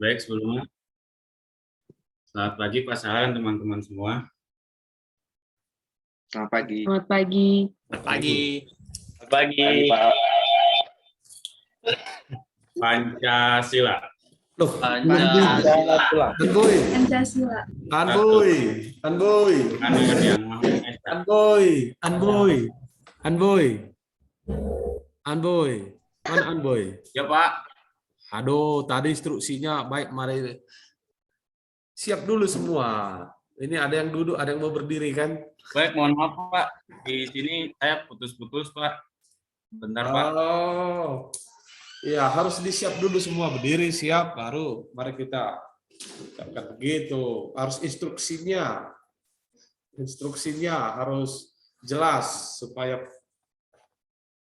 Baik, sebelumnya selamat pagi Pak Sahan, teman-teman semua. Selamat pagi. Selamat pagi. Selamat pagi. Selamat pagi. Pak. Pancasila. Loh, Pancasila. Anboy. Pancasila. Anboy. Anboy. Tuhan yang Maha Esa. Anboy. Anboy. Anboy. Anboy. Mana Anboy? Ya Pak, Aduh, tadi instruksinya baik, mari siap dulu semua. Ini ada yang duduk, ada yang mau berdiri kan? baik mohon maaf Pak. Di sini saya putus-putus Pak. Bentar Pak. Oh, ya harus disiap dulu semua, berdiri siap, baru mari kita ucapkan begitu. Harus instruksinya harus jelas supaya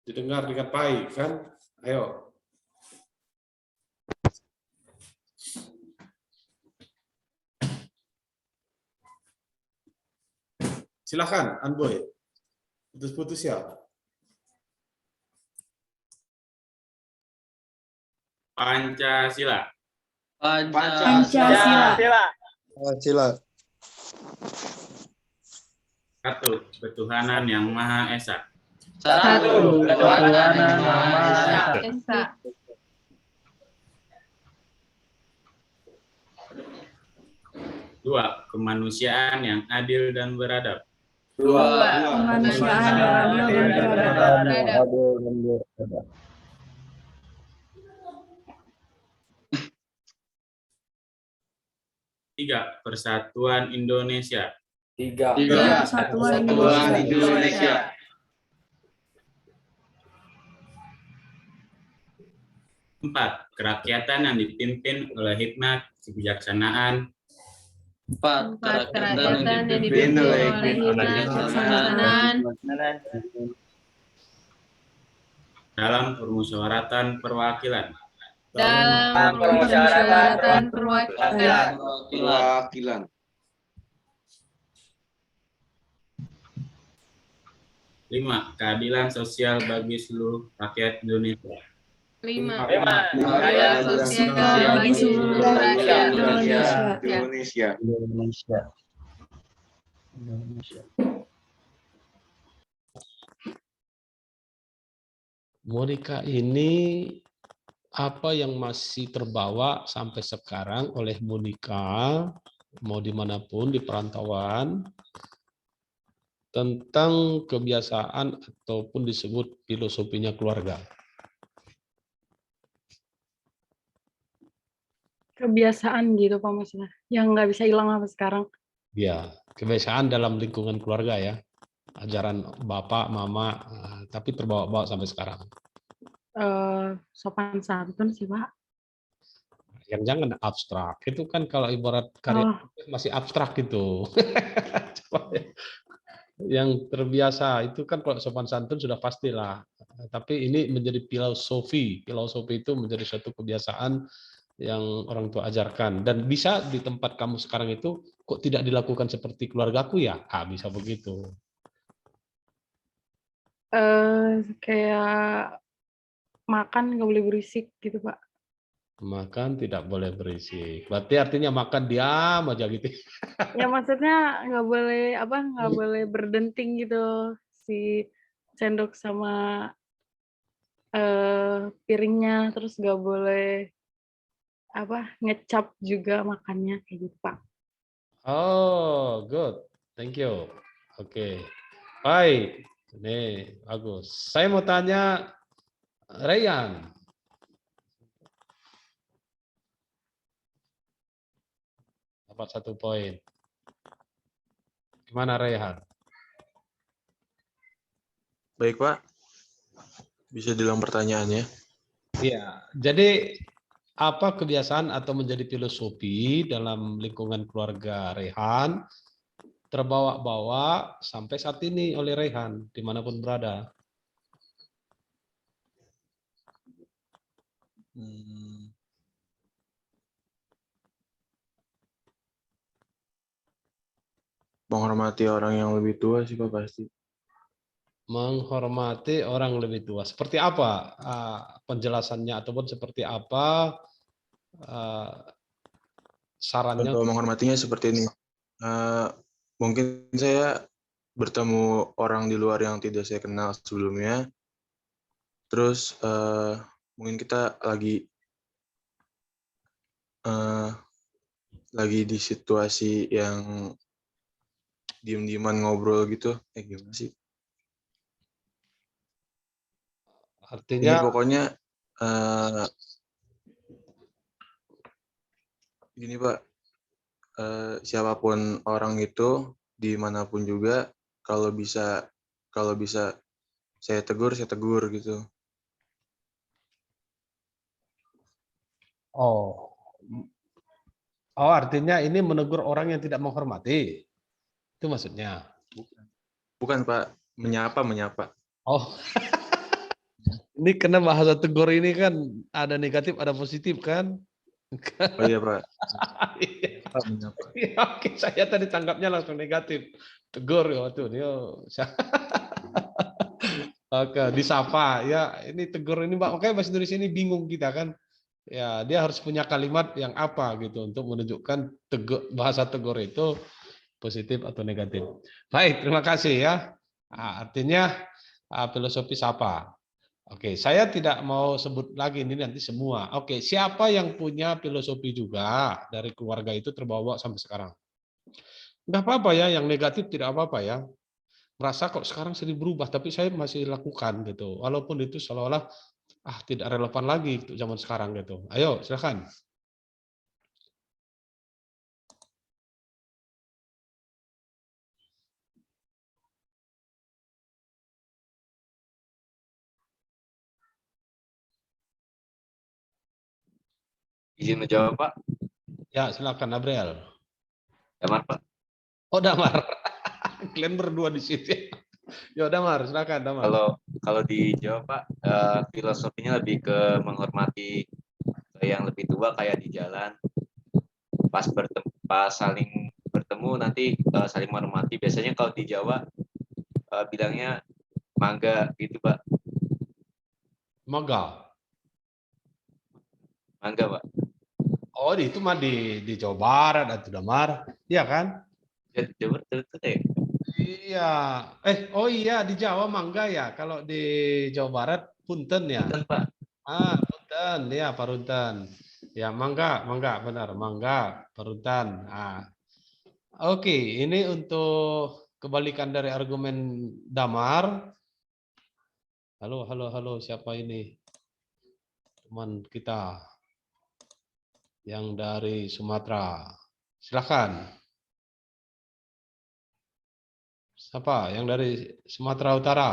didengar dengan baik kan? Ayo. Silakan, Anboy. Putus-putus ya. Pancasila. Pancasila. Pancasila. Satu, ketuhanan yang Maha Esa. Satu. Ketuhanan yang Maha Esa. Dua, kemanusiaan yang adil dan beradab. Dua. Kemanusiaan yang adil dan beradab. Tiga, persatuan Indonesia. Tiga. Persatuan Indonesia. Empat, kerakyatan yang dipimpin oleh hikmat, kebijaksanaan, Empat. Kerakyatan yang dipimpin oleh hikmat, kebijaksanaan, dalam permusyawaratan perwakilan. dalam permusyawaratan perwakilan. Perwakilan. Lima, keadilan sosial bagi seluruh rakyat Indonesia. Lima. Keadilan sosial bagi seluruh rakyat Indonesia. Monika, ini apa yang masih terbawa sampai sekarang oleh Monika, mau dimanapun di perantauan, tentang kebiasaan ataupun disebut filosofinya keluarga? Kebiasaan gitu Pak maksudnya, yang nggak bisa hilang sampai sekarang. Ya, kebiasaan dalam lingkungan keluarga ya, ajaran bapak, mama, tapi terbawa-bawa sampai sekarang. Sopan santun sih Pak. Yang jangan abstrak, itu kan kalau ibarat karya masih abstrak gitu. Yang terbiasa itu kan kalau sopan santun sudah pastilah, tapi ini menjadi filosofi itu menjadi suatu kebiasaan yang orang tua ajarkan, dan bisa di tempat kamu sekarang itu kok tidak dilakukan seperti keluargaku ya, bisa begitu. Kayak makan nggak boleh berisik gitu Pak. Makan tidak boleh berisik, berarti artinya makan diam aja gitu. Ya maksudnya nggak boleh berdenting gitu si sendok sama piringnya, terus nggak boleh ngecap juga makannya kayak gitu Pak. Oh, good, thank you. Oke, baik, ini bagus. Saya mau tanya Ryan. Dapat 1 poin. Gimana Rayhan? Baik Pak, bisa diulang pertanyaannya? Iya, jadi apa kebiasaan atau menjadi filosofi dalam lingkungan keluarga Rayhan terbawa-bawa sampai saat ini oleh Rayhan dimanapun berada? Menghormati orang yang lebih tua sih Pak pasti. Menghormati orang lebih tua. Seperti apa penjelasannya ataupun seperti apa sarannya. Contoh menghormatinya seperti ini. Mungkin saya bertemu orang di luar yang tidak saya kenal sebelumnya. Terus mungkin kita lagi di situasi yang diem-dieman ngobrol gitu. Gimana sih? Ini Artinya pokoknya gini Pak, siapapun orang itu dimanapun juga kalau bisa saya tegur gitu. oh artinya ini menegur orang yang tidak menghormati. Itu maksudnya. Bukan Pak, menyapa. Oh, ini kena bahasa tegur ini kan ada negatif, ada positif kan? Oh iya Pak. Pak menyapa. Ya, oke, saya tadi tangkapnya langsung negatif. Tegur ya tuh dia. Oke, disapa ya. Ini tegur ini Mbak. Makanya bahasa Indonesia ini bingung kita kan. Ya, dia harus punya kalimat yang apa gitu untuk menunjukkan bahasa tegur itu positif atau negatif. Baik, terima kasih ya. Artinya filosofi sapa. Oke, saya tidak mau sebut lagi ini nanti semua. Oke, siapa yang punya filosofi juga dari keluarga itu terbawa sampai sekarang? Enggak apa-apa ya, yang negatif tidak apa-apa ya. Merasa kok sekarang sering berubah, tapi saya masih lakukan gitu. Walaupun itu seolah-olah tidak relevan lagi untuk zaman sekarang gitu. Ayo, silakan. Izin menjawab Pak. Ya, silakan Abriel. Damar Pak. Oh, Damar. Kalian berdua di situ. Ya, Damar, silakan Damar. Kalau dijawab Pak, filosofinya lebih ke menghormati yang lebih tua kayak di jalan. Pas saling bertemu nanti saling menghormati. Biasanya kalau di Jawa bilangnya mangga gitu Pak. Mangga. Mangga Pak. Oh, itu mah di Jawa Barat atau Damar, iya kan? Ya, Jawa Barat ya. Iya. Oh iya di Jawa mangga ya. Kalau di Jawa Barat punten ya. Punten Pak. Punten ya, parunten. Ya, mangga benar, mangga, parunten. Oke, ini untuk kebalikan dari argumen Damar. Halo, siapa ini? Teman kita yang dari Sumatera. Silakan. Siapa yang dari Sumatera Utara?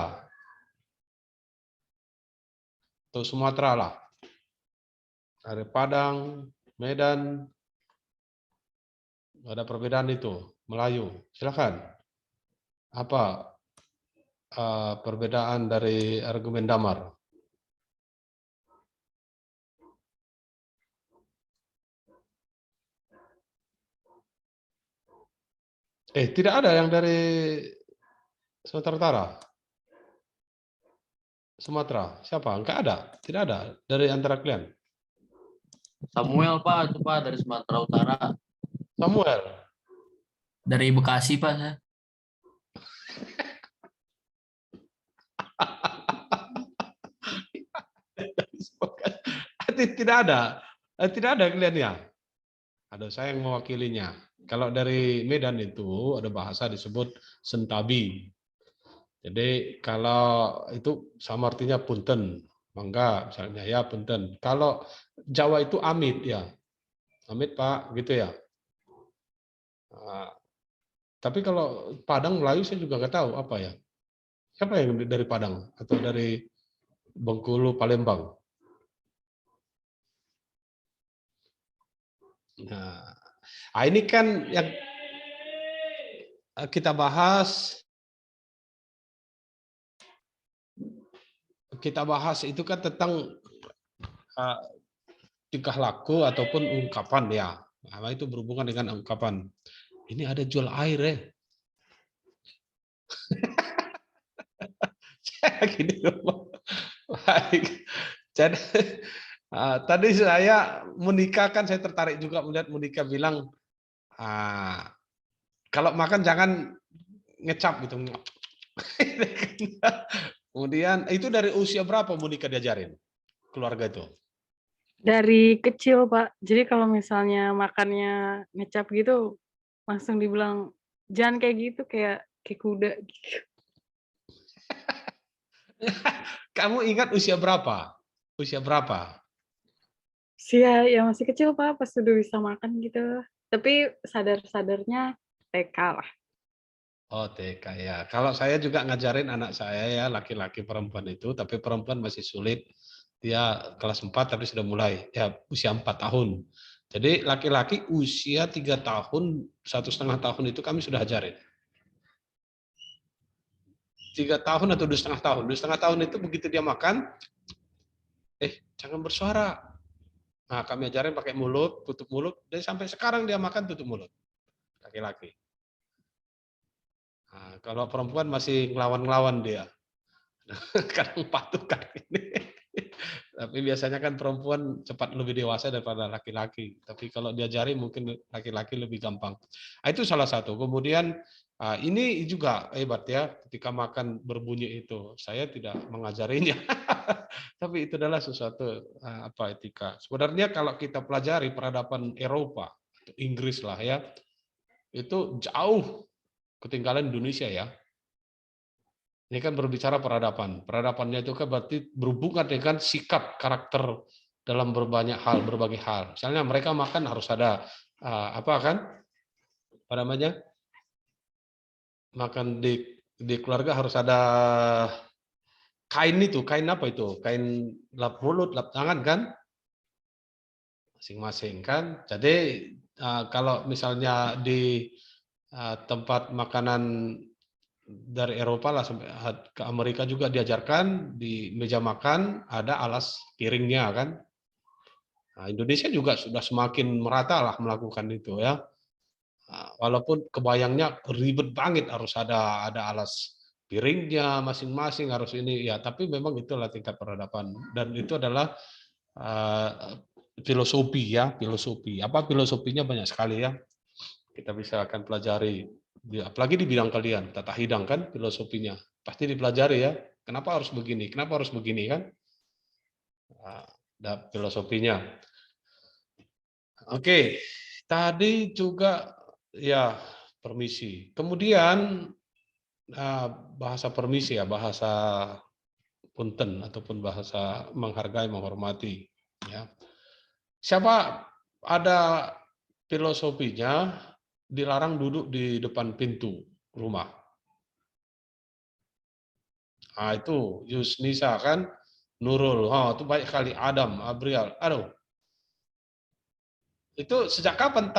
Atau Sumatera lah. Dari Padang, Medan, ada perbedaan itu. Melayu, silakan. Apa perbedaan dari argumen Damar? Tidak ada yang dari Sumatera Utara. Sumatera, siapa? Enggak ada, tidak ada dari antara kalian. Samuel Pak, itu Pak dari Sumatera Utara. Samuel. Dari Bekasi Pak saya. Tidak ada kalian ya. Ada saya yang mewakilinya. Kalau dari Medan itu ada bahasa disebut sentabi. Jadi kalau itu sama artinya punten, mangga misalnya ya punten. Kalau Jawa itu amit ya, amit Pak gitu ya. Tapi kalau Padang Melayu saya juga nggak tahu apa ya. Siapa yang dari Padang atau dari Bengkulu Palembang? Nah, ini kan yang kita bahas itu kan tentang tingkah laku ataupun ungkapan ya. Nah, itu berhubungan dengan ungkapan. Ini ada jual air ya. Saya gini ngomong. Baik. Tadi saya Monica kan saya tertarik juga melihat Monica bilang kalau makan jangan ngecap gitu. Kemudian itu dari usia berapa Monica diajarin keluarga itu? Dari kecil, Pak. Jadi kalau misalnya makannya ngecap gitu, langsung dibilang, "Jangan kayak gitu, kayak kuda." Gitu. Kamu ingat usia berapa? Usia berapa? Ya masih kecil, Pak, pas udah bisa makan gitu. Tapi sadar-sadarnya TK lah. Oh, TK ya. Kalau saya juga ngajarin anak saya ya, laki-laki perempuan itu, tapi perempuan masih sulit. Dia kelas 4 tapi sudah mulai, ya usia 4 tahun. Jadi laki-laki usia 3 tahun, 1,5 tahun itu kami sudah ajarin. 3 tahun atau 2,5 tahun. 2,5 tahun itu begitu dia makan, jangan bersuara. Nah, kami ajarin pakai mulut, tutup mulut, dan sampai sekarang dia makan tutup mulut. Laki-laki. Nah, kalau perempuan masih ngelawan-ngelawan dia. Kadang patuh kan ini. Tapi biasanya kan perempuan cepat lebih dewasa daripada laki-laki. Tapi kalau diajari mungkin laki-laki lebih gampang. Itu salah satu. Kemudian ini juga hebat ya, ketika makan berbunyi itu. Saya tidak mengajarinya. Tapi itu adalah sesuatu etika. Sebenarnya kalau kita pelajari peradaban Eropa, atau Inggris lah ya, itu jauh ketinggalan Indonesia ya. Ini kan berbicara peradaban. Peradabannya itu kan berarti berhubungan dengan sikap karakter dalam berbagai hal. Misalnya mereka makan harus ada apa namanya? Makan di keluarga harus ada kain itu, kain apa itu? Kain lap mulut, lap tangan kan? Masing-masing kan. Jadi kalau misalnya di tempat makanan dari Eropa lah sampai ke Amerika juga diajarkan di meja makan ada alas piringnya kan. Nah, Indonesia juga sudah semakin merata lah melakukan itu ya. Walaupun kebayangnya ribet banget harus ada alas piringnya masing-masing harus ini ya, tapi memang itulah tingkat peradaban dan itu adalah filosofi ya, filosofi. Apa filosofinya banyak sekali ya. Kita bisa akan pelajari. Apalagi di bidang kalian, tata hidang kan filosofinya. Pasti dipelajari ya. Kenapa harus begini? Kenapa harus begini kan? Ada filosofinya. Oke, tadi juga ya permisi. Kemudian bahasa permisi ya, bahasa punten ataupun bahasa menghargai, menghormati. Ya. Siapa ada filosofinya dilarang duduk di depan pintu rumah. Nah, itu Yusnisa kan, Nurul, itu banyak kali Adam, Abrial. Aduh. Itu sejak kapan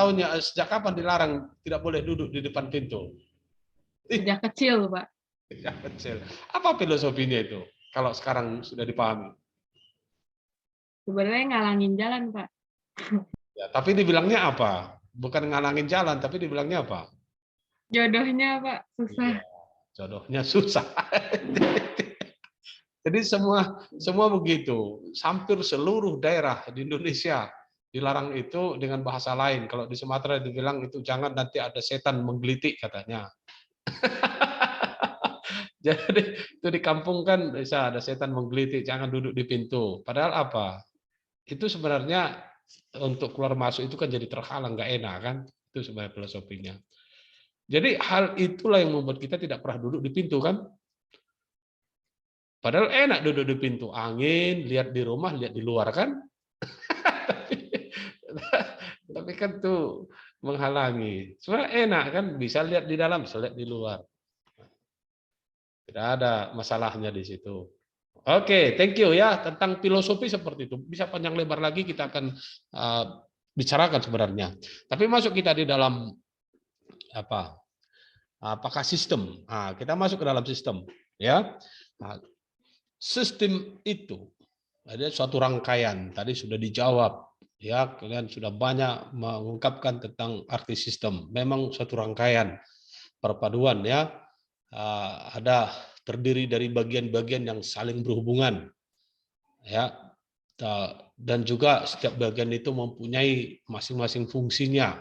dilarang tidak boleh duduk di depan pintu? Sejak kecil, Pak. Sejak kecil. Apa filosofinya itu? Kalau sekarang sudah dipahami. Sebenarnya ngalangin jalan, Pak. Ya, tapi dibilangnya apa? Bukan ngalangin jalan, tapi dibilangnya apa? Jodohnya, Pak, susah. Ya, jodohnya susah. Jadi semua begitu. Hampir seluruh daerah di Indonesia dilarang itu dengan bahasa lain. Kalau di Sumatera dibilang itu jangan nanti ada setan menggelitik katanya. Jadi itu di kampung kan bisa ada setan menggelitik, jangan duduk di pintu. Padahal apa? Itu sebenarnya untuk keluar masuk itu kan jadi terhalang, nggak enak kan? Itu sebenarnya filosofinya. Jadi hal itulah yang membuat kita tidak pernah duduk di pintu kan? Padahal enak duduk di pintu, angin, lihat di rumah, lihat di luar kan? Tapi kan tuh menghalangi. Sebenarnya enak kan, bisa lihat di dalam, bisa lihat di luar. Tidak ada masalahnya di situ. Oke, thank you ya. Tentang filosofi seperti itu. Bisa panjang lebar lagi kita akan bicarakan sebenarnya. Tapi masuk kita di dalam apakah sistem? Kita masuk ke dalam sistem. Ya. Sistem itu ada suatu rangkaian. Tadi sudah dijawab. Ya, kalian sudah banyak mengungkapkan tentang arti sistem. Memang suatu rangkaian perpaduan ya. Ada terdiri dari bagian-bagian yang saling berhubungan. Ya. Dan juga setiap bagian itu mempunyai masing-masing fungsinya.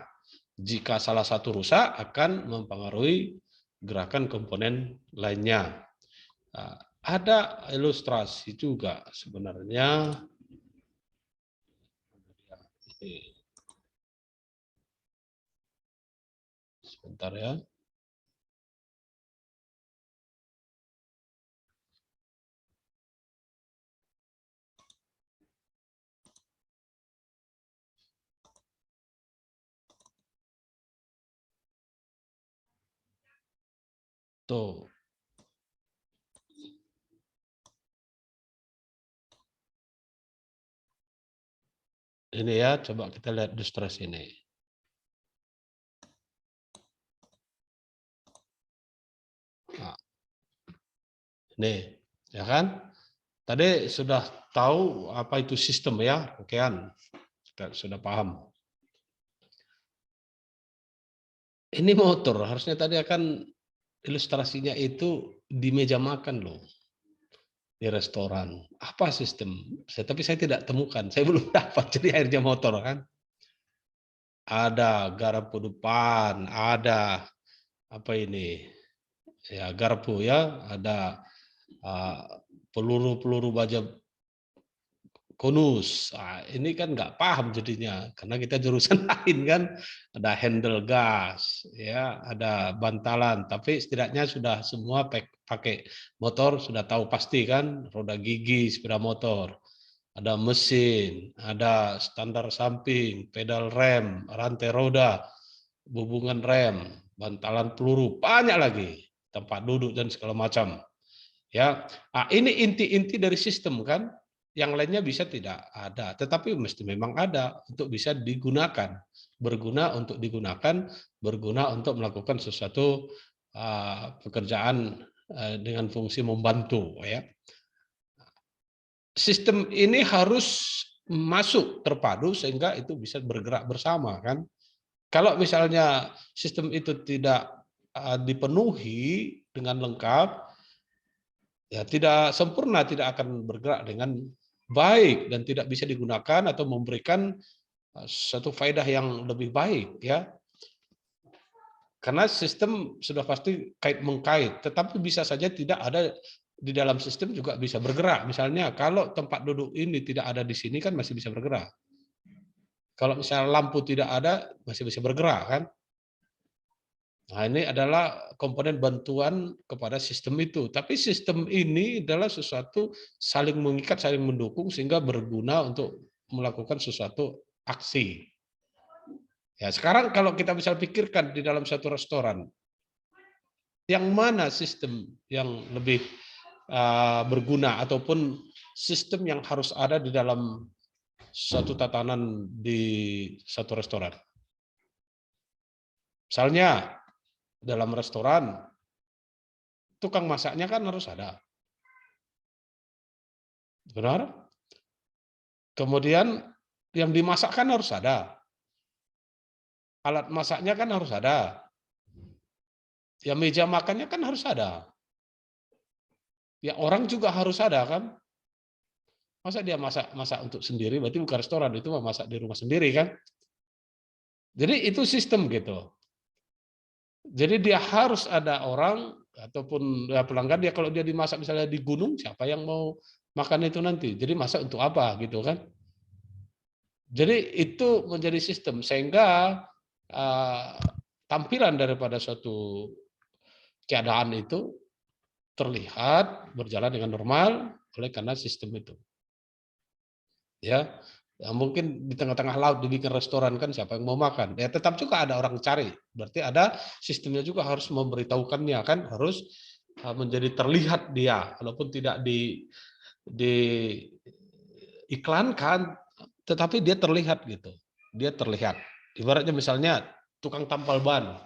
Jika salah satu rusak akan mempengaruhi gerakan komponen lainnya. Ada ilustrasi juga sebenarnya. Sebentar ya. Tuh. Ini ya, coba kita lihat distress ini. Nah, ini, ya kan? Tadi sudah tahu apa itu sistem ya, okean. Sudah paham. Ini motor, harusnya tadi akan ilustrasinya itu di meja makan loh. Di restoran. Apa sistem? Tapi saya tidak temukan. Saya belum dapat. Jadi akhirnya motor kan. Ada garpu depan, ada apa ini? Ya garpu ya, ada peluru-peluru baja konus. Ini kan nggak paham jadinya karena kita jurusan lain kan. Ada handle gas, ya, ada bantalan. Tapi setidaknya sudah semua pakai motor sudah tahu pasti kan. Roda gigi sepeda motor. Ada mesin, ada standar samping, pedal rem, rantai roda, hubungan rem, bantalan peluru, banyak lagi, tempat duduk dan segala macam. Ya, ini inti-inti dari sistem kan. Yang lainnya bisa tidak ada, tetapi mesti memang ada untuk bisa digunakan, berguna untuk digunakan, berguna untuk melakukan sesuatu pekerjaan dengan fungsi membantu. Ya, sistem ini harus masuk terpadu sehingga itu bisa bergerak bersama kan. Kalau misalnya sistem itu tidak dipenuhi dengan lengkap, ya tidak sempurna, tidak akan bergerak dengan baik dan tidak bisa digunakan atau memberikan satu faedah yang lebih baik ya. Karena sistem sudah pasti kait-mengkait, tetapi bisa saja tidak ada di dalam sistem juga bisa bergerak. Misalnya kalau tempat duduk ini tidak ada di sini kan masih bisa bergerak. Kalau misalnya lampu tidak ada masih bisa bergerak kan. Nah, ini adalah komponen bantuan kepada sistem itu. Tapi sistem ini adalah sesuatu saling mengikat, saling mendukung sehingga berguna untuk melakukan sesuatu aksi. Ya, sekarang kalau kita bisa pikirkan di dalam satu restoran, yang mana sistem yang lebih berguna ataupun sistem yang harus ada di dalam satu tatanan di satu restoran? Misalnya dalam restoran, tukang masaknya kan harus ada. Benar? Kemudian yang dimasak kan harus ada. Alat masaknya kan harus ada. Ya meja makannya kan harus ada. Ya orang juga harus ada kan. Masa dia masak untuk sendiri, berarti bukan restoran, itu masak di rumah sendiri kan. Jadi itu sistem gitu. Jadi dia harus ada orang ataupun ya pelanggan, dia kalau dia dimasak misalnya di gunung, siapa yang mau makan itu nanti? Jadi masak untuk apa gitu kan? Jadi itu menjadi sistem sehingga tampilan daripada suatu keadaan itu terlihat berjalan dengan normal oleh karena sistem itu. Ya. Ya, mungkin di tengah-tengah laut dibikin restoran kan siapa yang mau makan? Ya tetap juga ada orang cari. Berarti ada sistemnya juga harus memberitahukannya kan, harus menjadi terlihat dia, walaupun tidak diiklankan, tetapi dia terlihat gitu. Dia terlihat. Ibaratnya misalnya tukang tampal ban.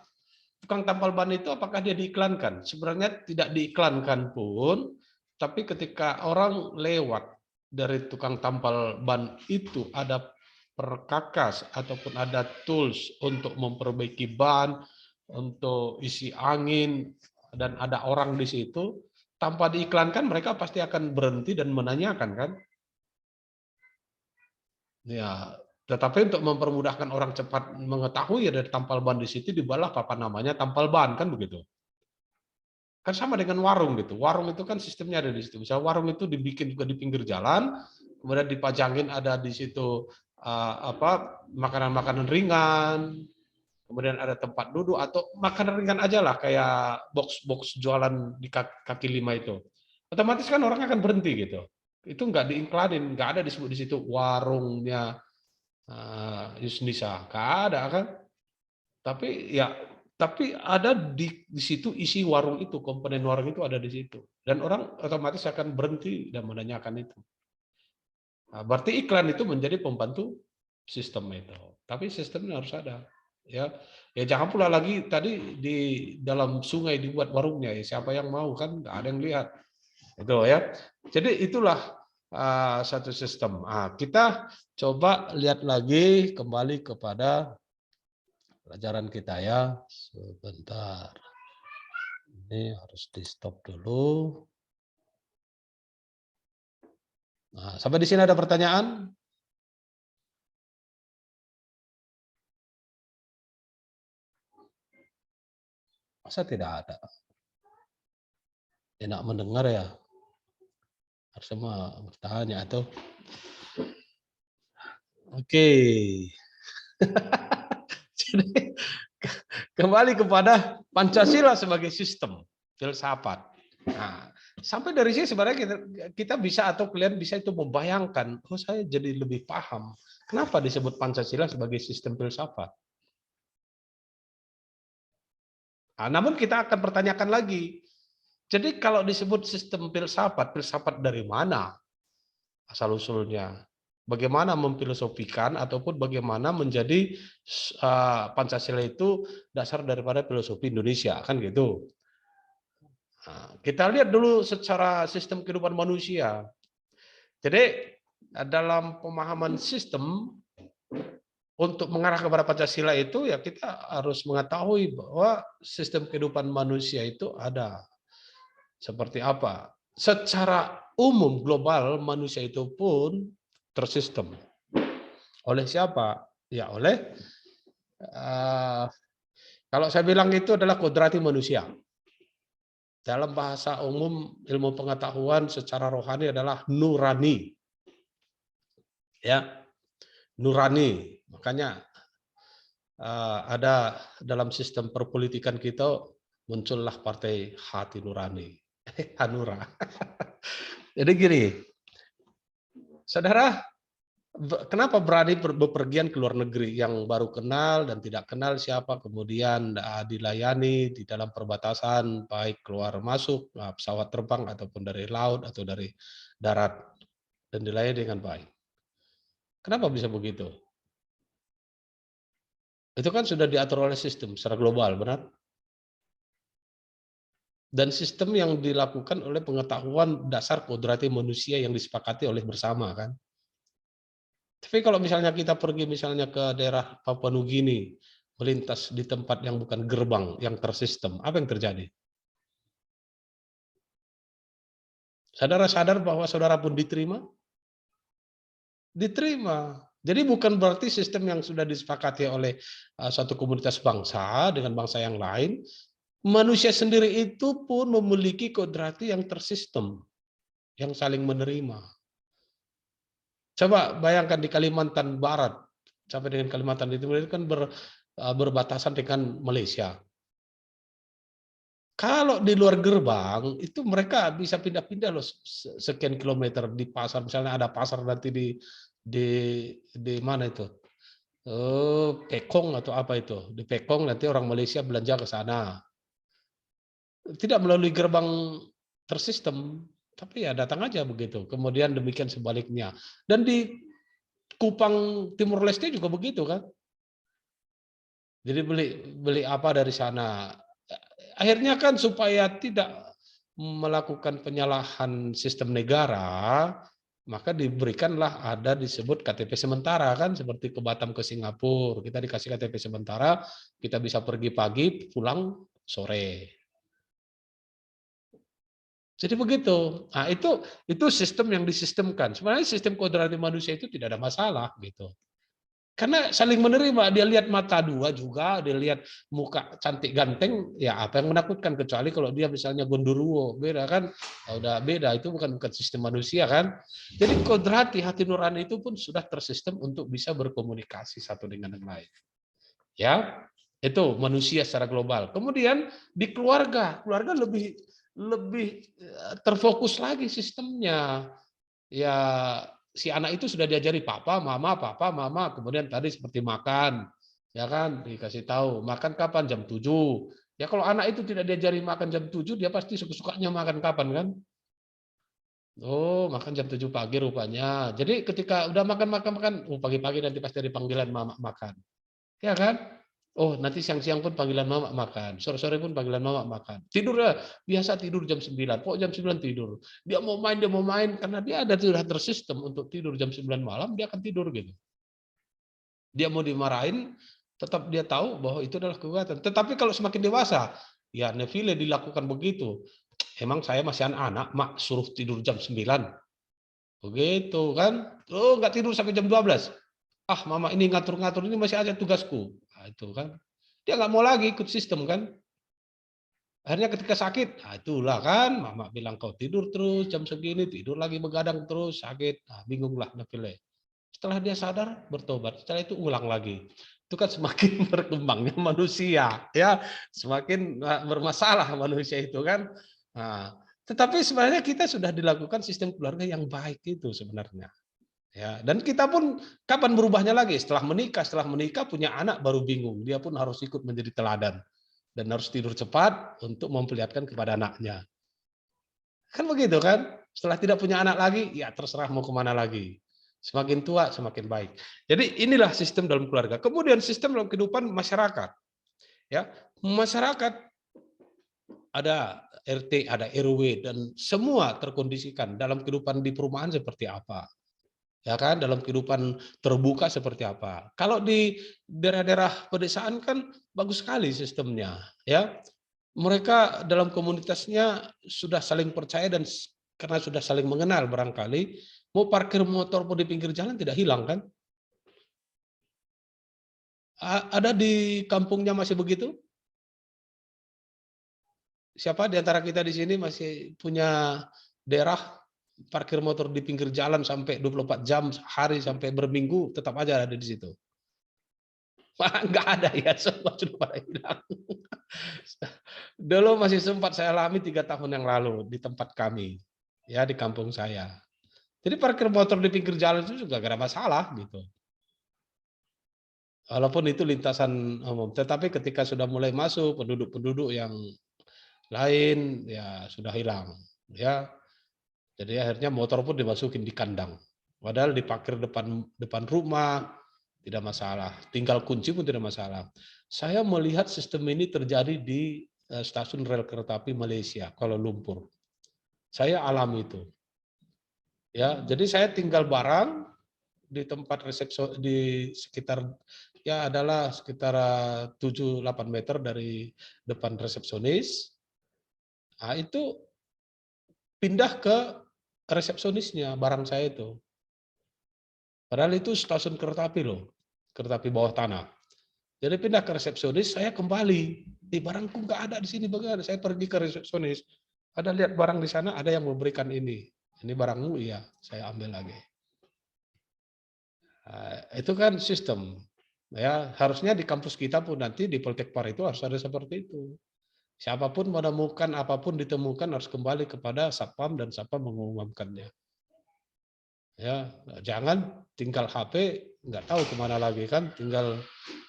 Tukang tampal ban itu apakah dia diiklankan? Sebenarnya tidak diiklankan pun, tapi ketika orang lewat dari tukang tampal ban itu ada perkakas ataupun ada tools untuk memperbaiki ban, untuk isi angin, dan ada orang di situ, tanpa diiklankan mereka pasti akan berhenti dan menanyakan kan. Ya, tetapi untuk mempermudahkan orang cepat mengetahui ada tampal ban di situ dibuatlah papan namanya tampal ban kan begitu. Kan sama dengan warung gitu. Warung itu kan sistemnya ada di situ. Misalnya warung itu dibikin juga di pinggir jalan, kemudian dipajangin ada di situ makanan-makanan ringan, kemudian ada tempat duduk atau makanan ringan aja lah kayak box-box jualan di kaki lima itu. Otomatis kan orang akan berhenti gitu. Itu nggak diiklanin, nggak ada disebut di situ warungnya Yusnisa, nggak ada kan? Tapi ada di situ isi warung itu, komponen warung itu ada di situ. Dan orang otomatis akan berhenti dan menanyakan itu. Nah, berarti iklan itu menjadi pembantu sistem itu. Tapi sistemnya harus ada. Ya jangan pula lagi tadi di dalam sungai dibuat warungnya. Ya, siapa yang mau kan? Nggak ada yang lihat. Itu ya. Jadi itulah satu sistem. Kita coba lihat lagi kembali kepada pelajaran kita ya. Sebentar. Ini harus di stop dulu. Nah, sampai di sini ada pertanyaan? Masa tidak ada? Enak mendengar ya. Harusnya bertanya atau oke. Jadi kembali kepada Pancasila sebagai sistem filsafat. Nah, sampai dari sini sebenarnya kita bisa atau kalian bisa itu membayangkan, oh saya jadi lebih paham kenapa disebut Pancasila sebagai sistem filsafat. Nah, namun kita akan pertanyakan lagi. Jadi kalau disebut sistem filsafat, filsafat dari mana asal usulnya? Bagaimana memfilosofikan ataupun bagaimana menjadi Pancasila itu dasar daripada filosofi Indonesia, kan gitu. Nah, kita lihat dulu secara sistem kehidupan manusia. Jadi dalam pemahaman sistem untuk mengarah kepada Pancasila itu ya kita harus mengetahui bahwa sistem kehidupan manusia itu ada seperti apa. Secara umum global manusia itu pun tersistem. Oleh siapa? Ya oleh kalau saya bilang itu adalah kodrati manusia. Dalam bahasa umum ilmu pengetahuan secara rohani adalah nurani. Ya, nurani. Makanya ada dalam sistem perpolitikan kita muncullah partai hati nurani. Hanura. Jadi gini, saudara, kenapa berani bepergian ke luar negeri yang baru kenal dan tidak kenal siapa, kemudian dilayani di dalam perbatasan, baik keluar masuk pesawat terbang ataupun dari laut atau dari darat, dan dilayani dengan baik. Kenapa bisa begitu? Itu kan sudah diatur oleh sistem secara global, benar? Dan sistem yang dilakukan oleh pengetahuan dasar kodrati manusia yang disepakati oleh bersama, kan? Tapi kalau misalnya kita pergi misalnya ke daerah Papua Nugini, melintas di tempat yang bukan gerbang, yang tersistem, apa yang terjadi? Saudara sadar bahwa saudara pun diterima? Diterima. Jadi bukan berarti sistem yang sudah disepakati oleh suatu komunitas bangsa dengan bangsa yang lain, manusia sendiri itu pun memiliki kodrati yang tersistem, yang saling menerima. Coba bayangkan di Kalimantan Barat, sampai dengan Kalimantan Timur itu kan berbatasan dengan Malaysia. Kalau di luar gerbang, itu mereka bisa pindah-pindah loh sekian kilometer di pasar. Misalnya ada pasar nanti di mana itu? Pekong atau apa itu? Di Pekong nanti orang Malaysia belanja ke sana. Tidak melalui gerbang tersistem, tapi ya datang aja begitu. Kemudian demikian sebaliknya. Dan di Kupang Timur Leste juga begitu kan. Jadi beli apa dari sana. Akhirnya kan supaya tidak melakukan penyalahan sistem negara, maka diberikanlah ada disebut KTP sementara kan, seperti ke Batam ke Singapura, kita dikasih KTP sementara, kita bisa pergi pagi, pulang sore. Jadi begitu. Nah, itu sistem yang disistemkan. Sebenarnya sistem kodrati manusia itu tidak ada masalah gitu. Karena saling menerima, dia lihat mata dua juga, dia lihat muka cantik ganteng, ya apa yang menakutkan, kecuali kalau dia misalnya gondoruo, beda kan? Ya udah beda, itu bukan sistem manusia kan. Jadi kodrati hati nurani itu pun sudah tersistem untuk bisa berkomunikasi satu dengan yang lain. Ya, itu manusia secara global. Kemudian di keluarga lebih terfokus lagi sistemnya. Ya, si anak itu sudah diajari papa, mama, kemudian tadi seperti makan, ya kan, dikasih tahu makan kapan, jam 7. Ya kalau anak itu tidak diajari makan jam 7, dia pasti suka-sukanya makan kapan kan? Oh, makan jam 7 pagi rupanya. Jadi ketika udah makan, oh pagi-pagi nanti pasti ada panggilan mama makan. Ya kan? Oh, nanti siang-siang pun panggilan mama makan, sore-sore pun panggilan mama makan. Tidurnya biasa tidur jam 9. Kok jam 9 tidur? Dia mau main karena dia ada sudah tersistem untuk tidur jam 9 malam, dia akan tidur gitu. Dia mau dimarahin, tetap dia tahu bahwa itu adalah kekuatan. Tetapi kalau semakin dewasa, ya Neville dilakukan begitu. Emang saya masih anak-anak, mak suruh tidur jam 9. Begitu kan? Oh, nggak tidur sampai jam 12. Ah, mama ini ngatur-ngatur, ini masih ada tugasku. Nah, itu kan. Dia nggak mau lagi ikut sistem kan. Akhirnya ketika sakit, nah itulah kan, mama bilang kau tidur terus jam segini, tidur lagi begadang terus, sakit. Nah, bingunglah Neville. Setelah dia sadar, bertobat. Setelah itu ulang lagi. Itu kan semakin berkembangnya manusia, ya, semakin bermasalah manusia itu kan. Nah, tetapi sebenarnya kita sudah dilakukan sistem keluarga yang baik itu sebenarnya. Ya, dan kita pun kapan berubahnya lagi? Setelah menikah punya anak baru bingung. Dia pun harus ikut menjadi teladan dan harus tidur cepat untuk memperlihatkan kepada anaknya. Kan begitu kan? Setelah tidak punya anak lagi, ya terserah mau kemana lagi. Semakin tua semakin baik. Jadi inilah sistem dalam keluarga. Kemudian sistem dalam kehidupan masyarakat. Ya, masyarakat ada RT, ada RW, dan semua terkondisikan dalam kehidupan di perumahan seperti apa. Ya kan, dalam kehidupan terbuka seperti apa. Kalau di daerah-daerah pedesaan kan bagus sekali sistemnya, ya. Mereka dalam komunitasnya sudah saling percaya dan karena sudah saling mengenal barangkali, mau parkir motor pun di pinggir jalan tidak hilang kan? Ada di kampungnya masih begitu? Siapa di antara kita di sini masih punya daerah parkir motor di pinggir jalan sampai 24 jam sehari sampai berminggu tetap aja ada di situ? Wah, nggak ada ya, semua sudah pada hilang. Dulu masih sempat saya alami 3 tahun yang lalu di tempat kami, ya di kampung saya. Jadi parkir motor di pinggir jalan itu juga gak ada masalah gitu. Walaupun itu lintasan umum, tetapi ketika sudah mulai masuk penduduk-penduduk yang lain ya sudah hilang, ya. Jadi akhirnya motor pun dimasukin di kandang. Padahal diparkir depan rumah tidak masalah. Tinggal kunci pun tidak masalah. Saya melihat sistem ini terjadi di stasiun rel kereta api Malaysia, Kuala Lumpur. Saya alami itu. Ya, jadi saya tinggal barang di tempat resepsi di sekitar ya adalah sekitar 7-8 meter dari depan resepsionis. Nah, itu pindah ke resepsionisnya barang saya itu. Padahal itu stasiun kereta api loh, kereta api bawah tanah. Jadi pindah ke resepsionis, saya kembali. Di barangku nggak ada di sini, bagaimana? Saya pergi ke resepsionis. Ada lihat barang di sana, ada yang memberikan ini. Ini barangmu, iya, saya ambil lagi. Nah, itu kan sistem. Ya, harusnya di kampus kita pun nanti di Poltekpar itu harus ada seperti itu. Siapapun menemukan apapun ditemukan harus kembali kepada Satpam dan Satpam mengumumkannya. Ya, jangan tinggal HP nggak tahu kemana lagi kan, tinggal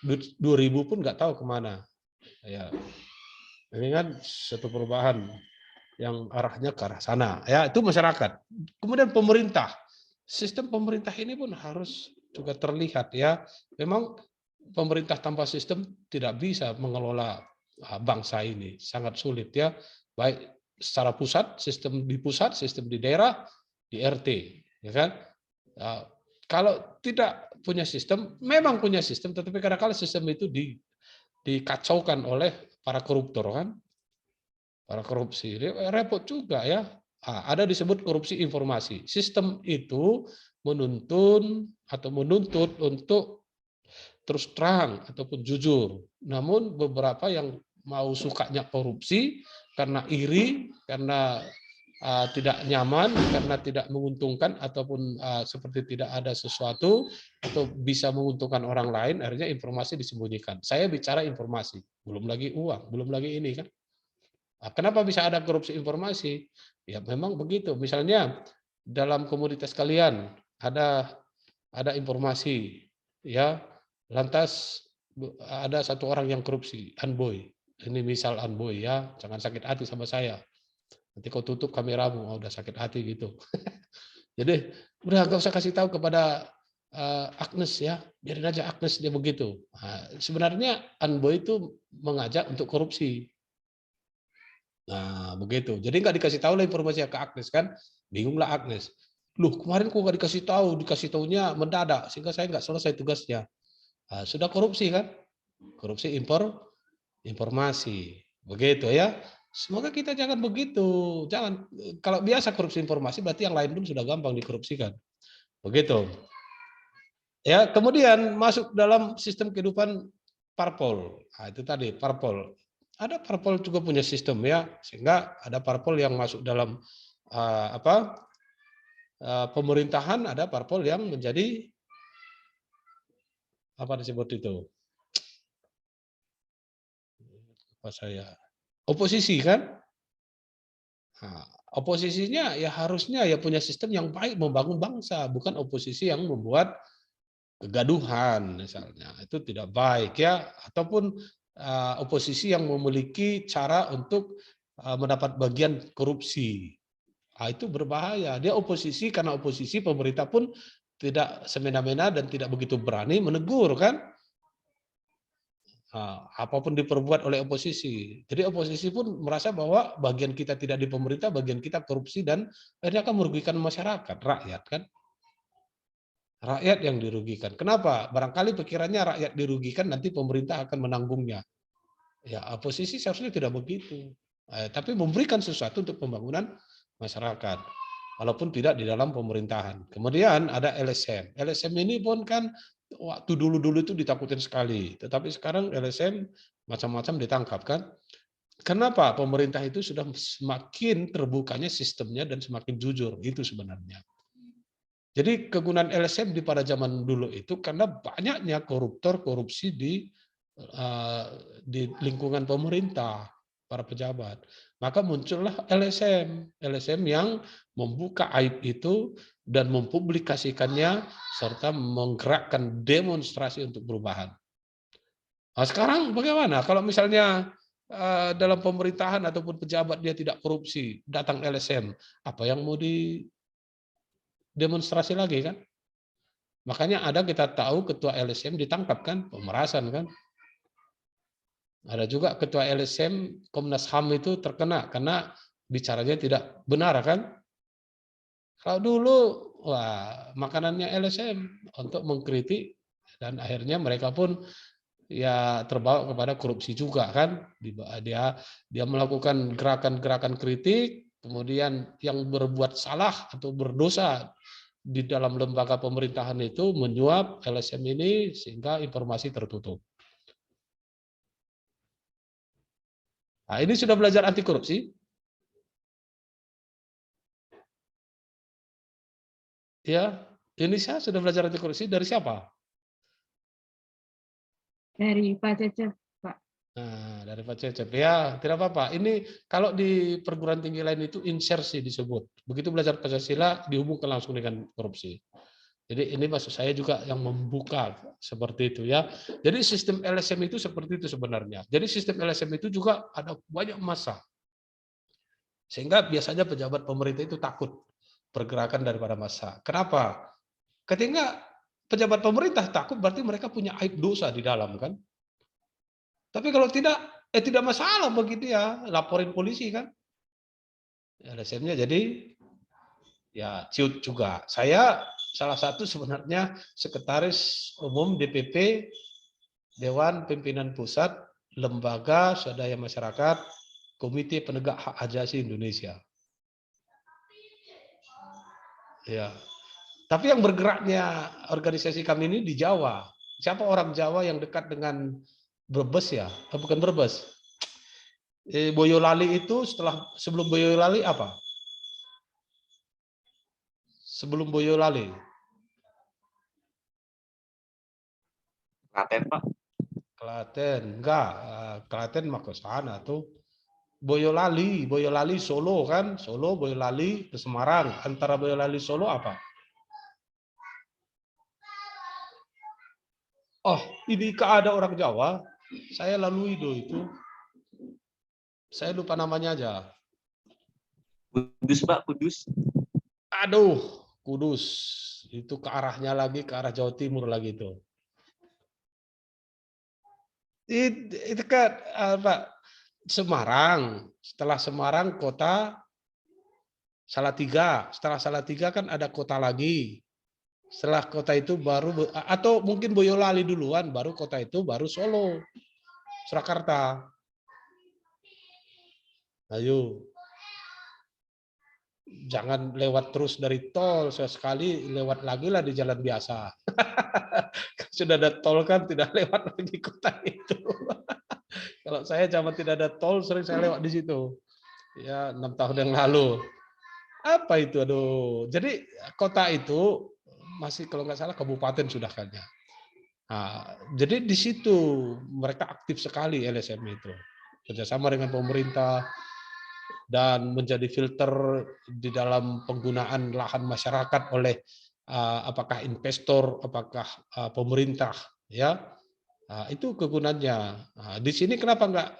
2.000 pun nggak tahu kemana. Ya, ini kan satu perubahan yang arahnya ke arah sana. Ya, itu masyarakat. Kemudian pemerintah, sistem pemerintah ini pun harus juga terlihat ya. Memang pemerintah tanpa sistem tidak bisa mengelola bangsa ini, sangat sulit ya. Baik secara pusat, sistem di daerah, di RT. Ya kan? Nah, kalau tidak punya sistem, memang punya sistem, tetapi kadang-kadang sistem itu dikacaukan oleh para koruptor kan, para korupsi, repot juga ya. Ada disebut korupsi informasi. Sistem itu menuntun atau menuntut untuk terus terang ataupun jujur. Namun beberapa yang mau sukanya korupsi karena iri, karena tidak nyaman, karena tidak menguntungkan ataupun seperti tidak ada sesuatu atau bisa menguntungkan orang lain, akhirnya informasi disembunyikan. Saya bicara informasi, belum lagi uang, belum lagi ini kan. Kenapa bisa ada korupsi informasi? Ya memang begitu. Misalnya dalam komunitas kalian ada informasi, ya, lantas ada satu orang yang korupsi, Anboy. Ini misal Anboy ya, jangan sakit hati sama saya. Nanti kau tutup kameramu, udah sakit hati gitu. Jadi udah gak usah kasih tahu kepada Agnes ya, biarin aja Agnes dia begitu. Sebenarnya Anboy itu mengajak untuk korupsi. Nah, begitu. Jadi nggak dikasih tahu lah informasinya ke Agnes kan, bingunglah Agnes. Loh, kemarin kok nggak dikasih taunya mendadak, sehingga saya nggak selesai tugasnya. Sudah korupsi kan? Korupsi informasi. Begitu ya. Semoga kita jangan begitu. Jangan, kalau biasa korupsi informasi berarti yang lain pun sudah gampang dikorupsikan. Begitu. Ya, kemudian masuk dalam sistem kehidupan parpol. Itu tadi parpol. Ada parpol juga punya sistem ya, sehingga ada parpol yang masuk dalam pemerintahan, ada parpol yang menjadi apa disebut itu? Apa saya? Oposisi kan? Nah, oposisinya ya harusnya ya punya sistem yang baik membangun bangsa, bukan oposisi yang membuat kegaduhan misalnya. Itu tidak baik ya, ataupun oposisi yang memiliki cara untuk mendapat bagian korupsi. Itu berbahaya. Dia oposisi, karena oposisi pemerintah pun tidak semena-mena dan tidak begitu berani menegur kan. Apapun diperbuat oleh oposisi. Jadi oposisi pun merasa bahwa bagian kita tidak di pemerintah, bagian kita korupsi, dan akhirnya akan merugikan masyarakat, rakyat kan. Rakyat yang dirugikan. Kenapa? Barangkali pikirannya rakyat dirugikan, nanti pemerintah akan menanggungnya. Ya, oposisi seharusnya tidak begitu. Tapi memberikan sesuatu untuk pembangunan masyarakat, walaupun tidak di dalam pemerintahan. Kemudian ada LSM. LSM ini pun kan waktu dulu-dulu itu ditakutin sekali, tetapi sekarang LSM macam-macam ditangkap kan. Kenapa? Pemerintah itu sudah semakin terbukanya sistemnya dan semakin jujur, itu sebenarnya. Jadi kegunaan LSM di pada zaman dulu itu karena banyaknya koruptor, korupsi di lingkungan pemerintah, para pejabat. Maka muncullah LSM yang membuka aib itu dan mempublikasikannya serta menggerakkan demonstrasi untuk perubahan. Nah, sekarang bagaimana? Kalau misalnya dalam pemerintahan ataupun pejabat dia tidak korupsi, datang LSM, apa yang mau demonstrasi lagi kan? Makanya ada kita tahu ketua LSM ditangkap kan, pemerasan kan. Ada juga ketua LSM Komnas HAM itu terkena karena bicaranya tidak benar kan. Kalau dulu wah makanannya LSM untuk mengkritik, dan akhirnya mereka pun ya terbawa kepada korupsi juga kan. Dia melakukan gerakan-gerakan kritik, kemudian yang berbuat salah atau berdosa di dalam lembaga pemerintahan itu menyuap LSM ini sehingga informasi tertutup. Nah, ini sudah belajar anti korupsi? Ya, Indonesia sudah belajar anti korupsi dari siapa? Dari Pak Cecep, Pak. Nah, dari Pak Cecep. Ya, tidak apa-apa. Ini kalau di perguruan tinggi lain itu insersi disebut. Begitu belajar Pancasila dihubungkan langsung dengan korupsi. Jadi ini maksud saya juga yang membuka seperti itu ya. Jadi sistem LSM itu seperti itu sebenarnya. Jadi sistem LSM itu juga ada banyak massa. Sehingga biasanya pejabat pemerintah itu takut pergerakan daripada massa. Kenapa? Ketika pejabat pemerintah takut berarti mereka punya aib dosa di dalam kan. Tapi kalau tidak masalah begitu ya, laporin polisi kan. LSM-nya jadi ya ciut juga. Saya salah satu sebenarnya sekretaris umum DPP Dewan Pimpinan Pusat Lembaga Swadaya Masyarakat Komite Penegak Hak Asasi Indonesia. Ya. Tapi yang bergeraknya organisasi kami ini di Jawa. Siapa orang Jawa yang dekat dengan Brebes ya? Bukan Brebes. Boyolali itu sebelum Boyolali apa? Sebelum Boyolali. Klaten, Pak. Klaten, enggak. Klaten mah ke sana tuh. Boyolali Solo kan? Solo, Boyolali ke Semarang. Antara Boyolali Solo apa? Oh, ini ada orang Jawa. Saya lalui itu. Saya lupa namanya aja. Kudus, Pak, Kudus. Aduh, Kudus. Itu ke arahnya lagi, ke arah Jawa Timur lagi itu. Itu kan Pak, Semarang. Setelah Semarang kota Salatiga. Setelah Salatiga kan ada kota lagi. Setelah kota itu baru, atau mungkin Boyolali duluan, baru kota itu baru Solo, Surakarta. Ayo. Jangan lewat terus dari tol, sesekali lewat lagi lah di jalan biasa. Sudah ada tol kan tidak lewat lagi kota itu. Kalau saya zaman tidak ada tol sering saya lewat di situ. Ya 6 tahun yang lalu. Apa itu? Aduh. Jadi kota itu masih kalau nggak salah kabupaten sudah kan ya. Nah, jadi di situ mereka aktif sekali LSM itu. Kerjasama dengan pemerintah dan menjadi filter di dalam penggunaan lahan masyarakat oleh apakah investor, apakah pemerintah, ya. Nah, itu kegunaannya. Nah, di sini kenapa nggak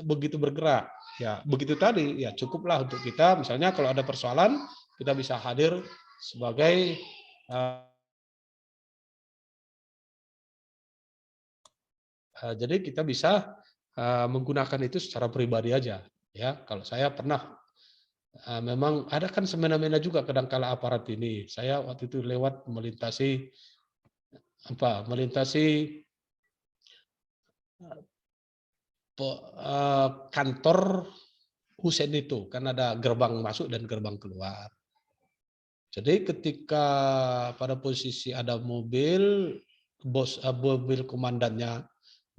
begitu bergerak? Ya, begitu tadi. Ya, cukuplah untuk kita. Misalnya kalau ada persoalan, kita bisa hadir sebagai jadi kita bisa menggunakan itu secara pribadi aja. Ya, kalau saya pernah memang ada kan semena-mena juga kadang-kala aparat ini. Saya waktu itu lewat melintasi kantor Husein itu kan ada gerbang masuk dan gerbang keluar. Jadi ketika pada posisi ada mobil mobil komandannya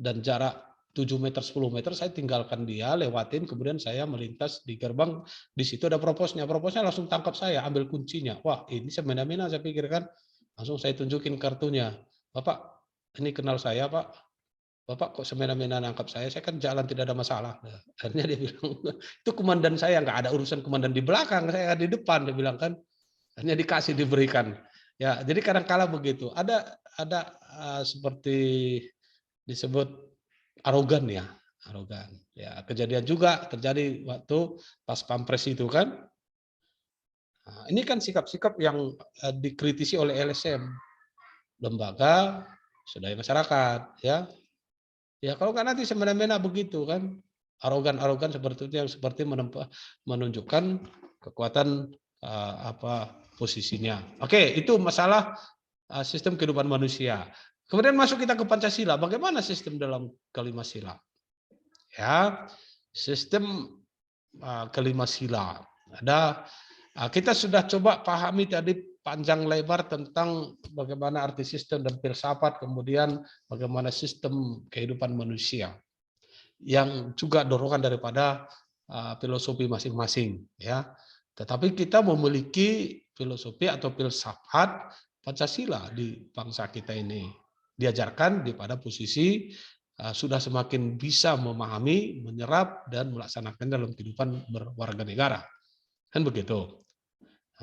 dan jarak 7 meter 10 meter saya tinggalkan dia, lewatin, kemudian saya melintas di gerbang, di situ ada proposnya langsung tangkap saya, ambil kuncinya. Wah, ini semena-mena saya pikir kan. Langsung saya tunjukin kartunya. Bapak, ini kenal saya, Pak. Bapak kok semena-mena nangkap saya kan jalan tidak ada masalah. Akhirnya dia bilang, itu komandan saya, nggak ada urusan komandan di belakang, saya di depan, dia bilang kan. Hanya dikasih, diberikan. Ya, jadi kadang-kala begitu. Ada seperti disebut arogan ya, arogan. Ya, kejadian juga terjadi waktu pas Pampres itu kan. Nah, ini kan sikap-sikap yang dikritisi oleh LSM, lembaga swadaya masyarakat, ya. Ya kalau kan nanti semena-mena begitu kan, arogan-arogan seperti itu yang seperti menunjukkan kekuatan posisinya. Oke, itu masalah sistem kehidupan manusia. Kemudian masuk kita ke Pancasila. Bagaimana sistem dalam kelima sila? Ya, sistem kelima sila. Kita sudah coba pahami tadi panjang lebar tentang bagaimana arti sistem dan filsafat, kemudian bagaimana sistem kehidupan manusia yang juga dorongan daripada filosofi masing-masing, ya. Tetapi kita memiliki filosofi atau filsafat Pancasila di bangsa kita ini. Diajarkan di pada posisi sudah semakin bisa memahami, menyerap, dan melaksanakan dalam kehidupan berwarga negara. Kan begitu.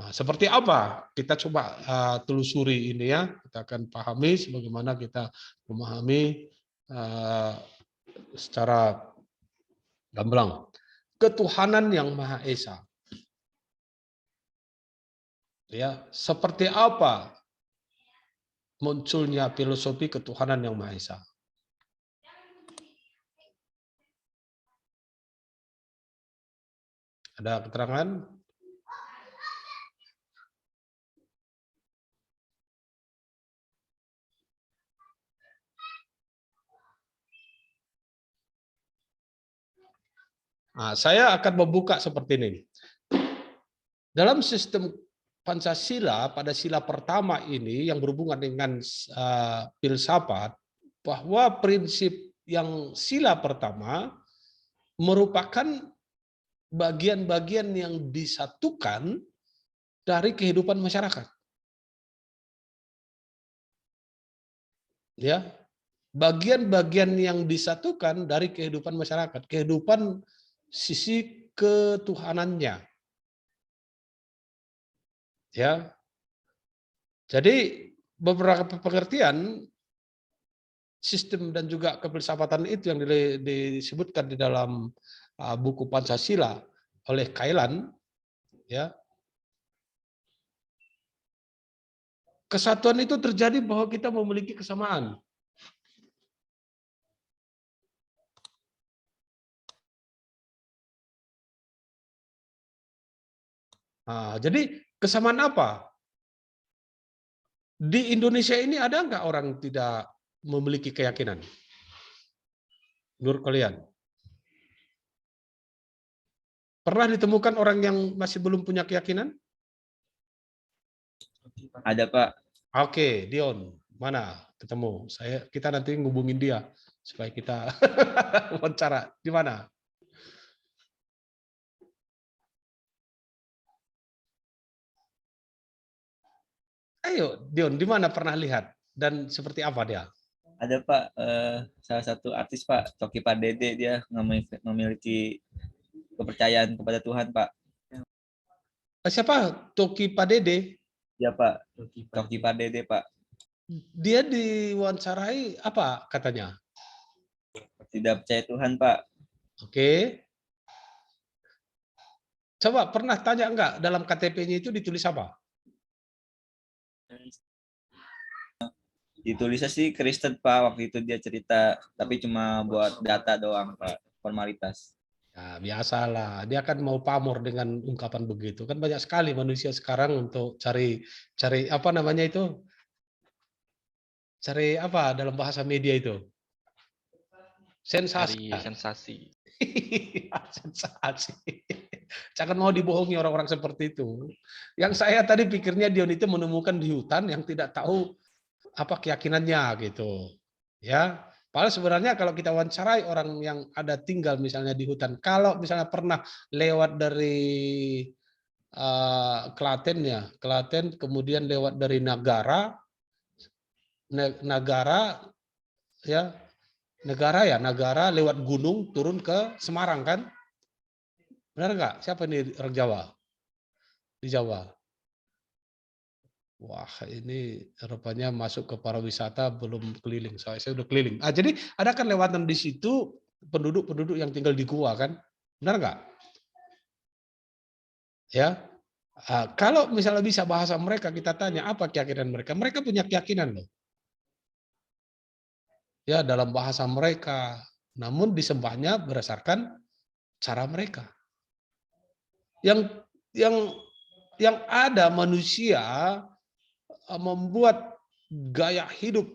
Nah, seperti apa? Kita coba telusuri ini ya. Kita akan pahami sebagaimana kita memahami secara gamblang. Ketuhanan yang Maha Esa. Ya, seperti apa munculnya filosofi ketuhanan yang Maha Esa? Ada keterangan? Nah, saya akan membuka seperti ini. Dalam sistem Pancasila pada sila pertama ini yang berhubungan dengan filsafat, bahwa prinsip yang sila pertama merupakan bagian-bagian yang disatukan dari kehidupan masyarakat. Ya, bagian-bagian yang disatukan dari kehidupan masyarakat, kehidupan sisi ketuhanannya. Ya. Jadi beberapa pengertian sistem dan juga kefilsafatan itu yang disebutkan di dalam buku Pancasila oleh Kailan, ya. Kesatuan itu terjadi bahwa kita memiliki kesamaan. Nah, jadi kesamaan apa? Di Indonesia ini ada nggak orang tidak memiliki keyakinan? Menurut kalian? Pernah ditemukan orang yang masih belum punya keyakinan? Ada, Pak. Oke, Dion, mana ketemu? Kita nanti ngubungin dia supaya kita wawancara. Di mana? Ayo, Dion, di mana pernah lihat dan seperti apa dia? Ada, Pak. Salah satu artis, Pak, Coki Pardede, dia memiliki kepercayaan kepada Tuhan, Pak. Siapa? Toki Padede? Ya, Pak. Coki Pardede, Pak. Dia diwawancarai apa katanya? Tidak percaya Tuhan, Pak. Oke. Coba pernah tanya enggak dalam KTP-nya itu ditulis apa? Ditulisnya sih Kristen, Pak. Waktu itu dia cerita, tapi cuma buat data doang, Pak. Formalitas. Ya, biasalah. Dia kan mau pamor dengan ungkapan begitu. Kan banyak sekali manusia sekarang untuk cari apa namanya itu? Cari apa dalam bahasa media itu? Sensasi. Sensasi. Sensasi. Jangan mau dibohongi orang-orang seperti itu. Yang saya tadi pikirnya Dion itu menemukan di hutan yang tidak tahu apa keyakinannya gitu. Ya. Padahal sebenarnya kalau kita wawancarai orang yang ada tinggal misalnya di hutan, kalau misalnya pernah lewat dari Klaten ya, Klaten kemudian lewat dari Nagara ya, Nagara lewat gunung turun ke Semarang kan? Benar nggak? Siapa ini orang Jawa? Di Jawa. Wah, ini rupanya masuk ke pariwisata belum keliling. Saya udah keliling. Jadi ada kan lewatan di situ penduduk-penduduk yang tinggal di gua kan? Benar nggak? Ya. Kalau misalnya bisa bahasa mereka kita tanya apa keyakinan mereka? Mereka punya keyakinan loh. Ya, dalam bahasa mereka. Namun disembahnya berdasarkan cara mereka. Yang ada manusia membuat gaya hidup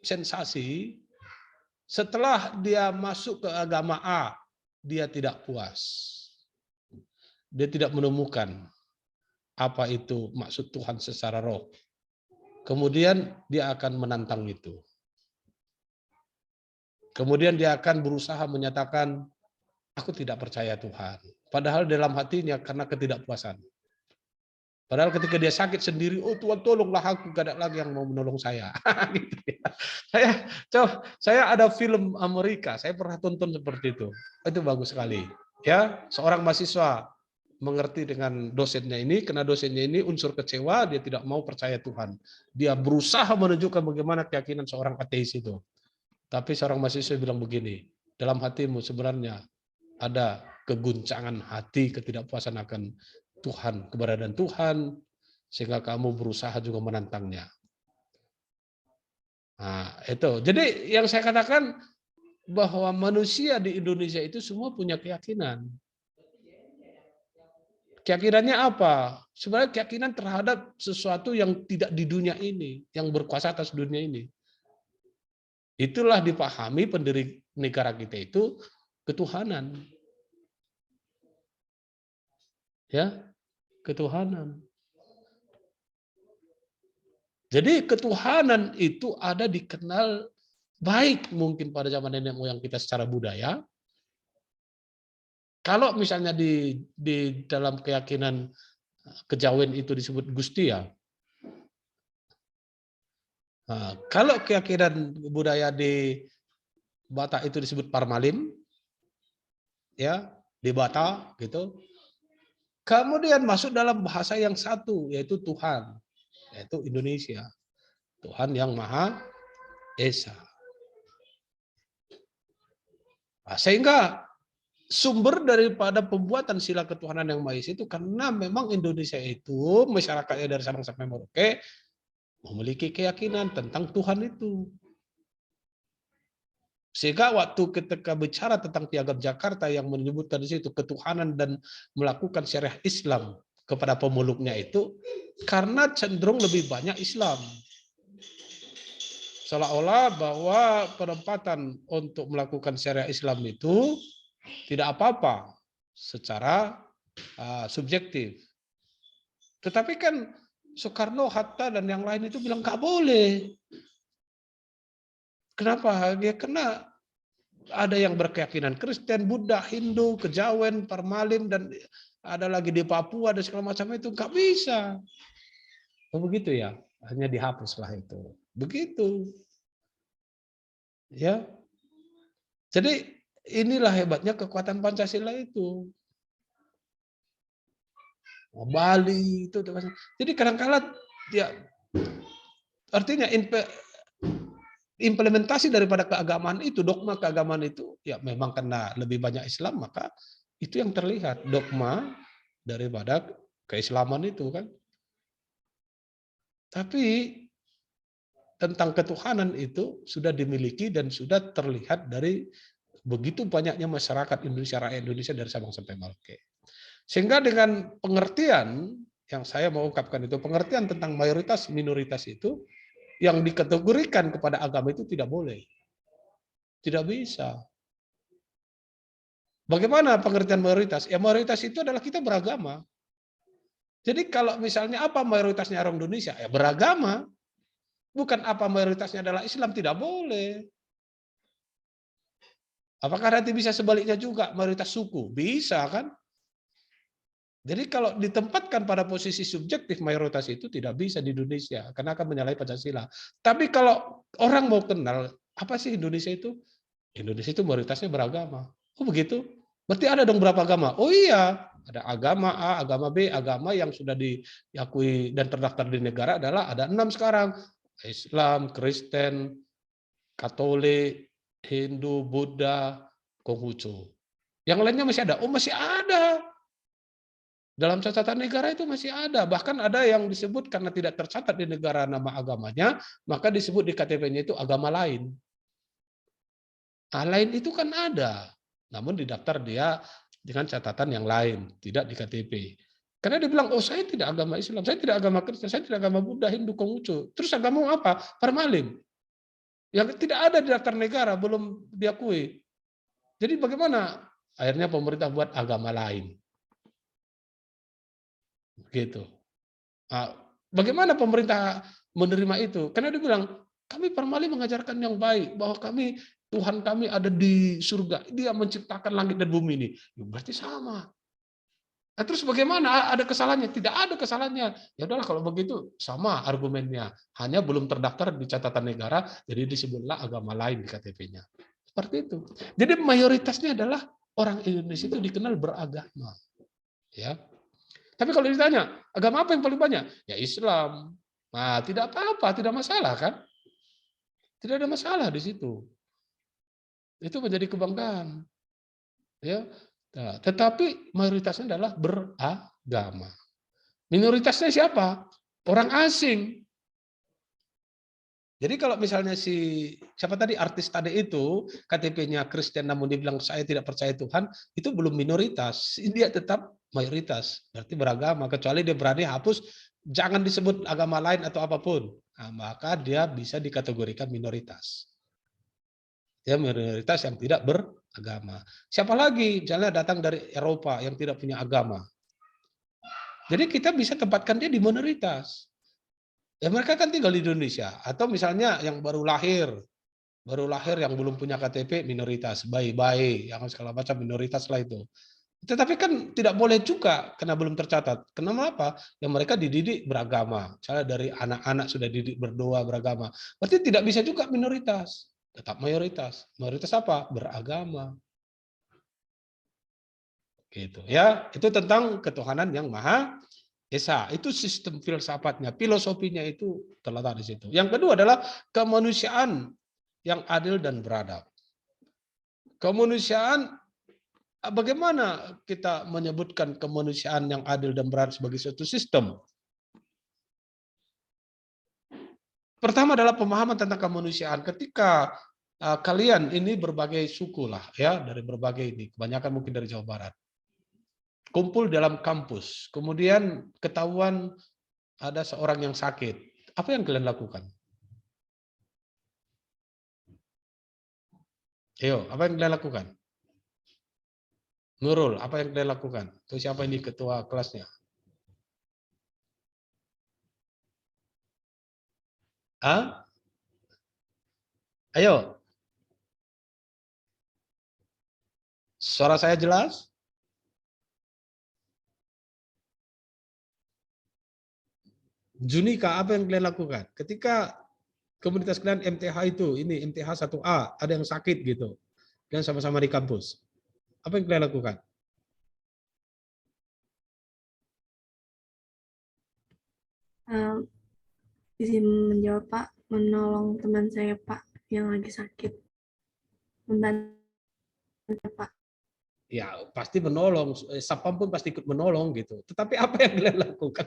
sensasi, setelah dia masuk ke agama A, dia tidak puas. Dia tidak menemukan apa itu maksud Tuhan secara roh. Kemudian dia akan menantang itu. Kemudian dia akan berusaha menyatakan, aku tidak percaya Tuhan. Padahal dalam hatinya karena ketidakpuasan. Padahal ketika dia sakit sendiri, oh Tuhan tolonglah aku, gak ada lagi yang mau menolong saya. Gitu ya. Saya ada film Amerika, saya pernah tonton seperti itu. Itu bagus sekali. Ya, seorang mahasiswa mengerti dengan dosennya ini, karena dosennya ini unsur kecewa, dia tidak mau percaya Tuhan. Dia berusaha menunjukkan bagaimana keyakinan seorang ateis itu. Tapi seorang mahasiswa bilang begini, dalam hatimu sebenarnya ada keguncangan hati, ketidakpuasan akan Tuhan, keberadaan Tuhan, sehingga kamu berusaha juga menantangnya. Nah, itu. Jadi yang saya katakan bahwa manusia di Indonesia itu semua punya keyakinan. Keyakinannya apa? Sebenarnya keyakinan terhadap sesuatu yang tidak di dunia ini, yang berkuasa atas dunia ini. Itulah dipahami pendiri negara kita itu ketuhanan. Ya, ketuhanan. Jadi ketuhanan itu ada dikenal baik mungkin pada zaman nenek moyang kita secara budaya. Kalau misalnya di dalam keyakinan kejawen itu disebut Gusti ya. Nah, kalau keyakinan budaya di Batak itu disebut Parmalin, ya di Batak gitu. Kemudian masuk dalam bahasa yang satu yaitu Tuhan, yaitu Indonesia, Tuhan yang Maha Esa. Nah, sehingga sumber daripada pembuatan sila ketuhanan yang Maha Esa itu karena memang Indonesia itu masyarakatnya dari Sabang sampai Merauke memiliki keyakinan tentang Tuhan itu. Sehingga waktu ketika bicara tentang Piagam Jakarta yang menyebutkan di situ ketuhanan dan melakukan syariah Islam kepada pemeluknya itu karena cenderung lebih banyak Islam. Seolah-olah bahwa penempatan untuk melakukan syariah Islam itu tidak apa-apa secara subjektif. Tetapi kan Soekarno, Hatta, dan yang lain itu bilang nggak boleh. Kenapa? Ya karena ada yang berkeyakinan Kristen, Buddha, Hindu, Kejawen, Parmalin, dan ada lagi di Papua, dan segala macam itu. Nggak bisa. Oh, begitu ya? Hanya dihapuslah itu. Begitu. Ya. Jadi inilah hebatnya kekuatan Pancasila itu. Bali itu. Jadi kadang-kala ya artinya implementasi daripada keagamaan itu, dogma keagamaan itu, ya memang karena lebih banyak Islam, maka itu yang terlihat, dogma daripada keislaman itu kan. Tapi tentang ketuhanan itu sudah dimiliki dan sudah terlihat dari begitu banyaknya masyarakat Indonesia, rakyat Indonesia dari Sabang sampai Merauke. Sehingga dengan pengertian yang saya mau ungkapkan itu, pengertian tentang mayoritas minoritas itu, yang dikategorikan kepada agama itu tidak boleh. Tidak bisa. Bagaimana pengertian mayoritas? Ya mayoritas itu adalah kita beragama. Jadi kalau misalnya apa mayoritasnya orang Indonesia? Ya beragama. Bukan apa mayoritasnya adalah Islam, tidak boleh. Apakah nanti bisa sebaliknya juga mayoritas suku? Bisa kan? Jadi kalau ditempatkan pada posisi subjektif mayoritas itu tidak bisa di Indonesia karena akan menyalahi Pancasila. Tapi kalau orang mau kenal apa sih Indonesia itu? Indonesia itu mayoritasnya beragama. Oh begitu? Berarti ada dong berapa agama? Oh iya, ada agama A, agama B, agama yang sudah diakui dan terdaftar di negara adalah ada 6 sekarang. Islam, Kristen, Katolik, Hindu, Buddha, Konghucu. Yang lainnya masih ada? Oh masih ada. Dalam catatan negara itu masih ada. Bahkan ada yang disebut karena tidak tercatat di negara nama agamanya, maka disebut di KTP-nya itu agama lain. Nah, lain itu kan ada. Namun di daftar dia dengan catatan yang lain, tidak di KTP. Karena dia bilang, oh saya tidak agama Islam, saya tidak agama Kristen, saya tidak agama Buddha, Hindu, Konghucu. Terus agama apa? Parmalin. Yang tidak ada di daftar negara, belum diakui. Jadi bagaimana? Akhirnya pemerintah buat agama lain. Gitu. Nah, bagaimana pemerintah menerima itu? Karena dia bilang, kami Parmalin mengajarkan yang baik, bahwa Tuhan kami ada di surga, dia menciptakan langit dan bumi ini. Ya, berarti sama. Nah, terus bagaimana? Ada kesalahannya? Tidak ada kesalahannya. Ya udahlah kalau begitu sama argumennya. Hanya belum terdaftar di catatan negara, jadi disebutlah agama lain di KTP-nya. Seperti itu. Jadi mayoritasnya adalah orang Indonesia itu dikenal beragama. Ya. Tapi kalau ditanya, agama apa yang paling banyak? Ya Islam. Nah, tidak apa-apa, tidak masalah kan? Tidak ada masalah di situ. Itu menjadi kebanggaan. Ya. Nah, tetapi mayoritasnya adalah beragama. Minoritasnya siapa? Orang asing. Jadi kalau misalnya siapa tadi artis tadi itu KTP-nya Kristen namun dia bilang saya tidak percaya Tuhan, itu belum minoritas. Dia tetap mayoritas, berarti beragama. Kecuali dia berani hapus, jangan disebut agama lain atau apapun. Nah, maka dia bisa dikategorikan minoritas. Ya, minoritas yang tidak beragama. Siapa lagi? Misalnya datang dari Eropa yang tidak punya agama. Jadi kita bisa tempatkan dia di minoritas. Ya mereka kan tinggal di Indonesia. Atau misalnya yang baru lahir yang belum punya KTP minoritas, bayi-bayi, yang segala macam minoritas lah itu. Tetapi kan tidak boleh juga karena belum tercatat. Kenapa? Yang mereka dididik beragama. Misalnya dari anak-anak sudah dididik berdoa beragama. Berarti tidak bisa juga minoritas, tetap mayoritas. Mayoritas apa? Beragama. Gitu ya. Itu tentang ketuhanan yang Maha Esa. Itu sistem filsafatnya, filosofinya itu terletak di situ. Yang kedua adalah kemanusiaan yang adil dan beradab. Kemanusiaan, bagaimana kita menyebutkan kemanusiaan yang adil dan beradab sebagai suatu sistem? Pertama adalah pemahaman tentang kemanusiaan. Ketika kalian ini berbagai suku lah ya, dari berbagai ini, kebanyakan mungkin dari Jawa Barat, kumpul dalam kampus, kemudian ketahuan ada seorang yang sakit, apa yang kalian lakukan? Ayo, apa yang kalian lakukan? Nurul, apa yang kalian lakukan? Tuh siapa ini ketua kelasnya? Hah? Ayo. Suara saya jelas? Junika, apa yang kalian lakukan? Ketika komunitas kalian MTH itu, ini MTH 1A, ada yang sakit gitu. Dan sama-sama di kampus. Apa yang kalian lakukan? Izin menjawab Pak, menolong teman saya Pak yang lagi sakit. Membantu Pak. Ya pasti menolong, Sapam pun pasti ikut menolong gitu. Tetapi apa yang kalian lakukan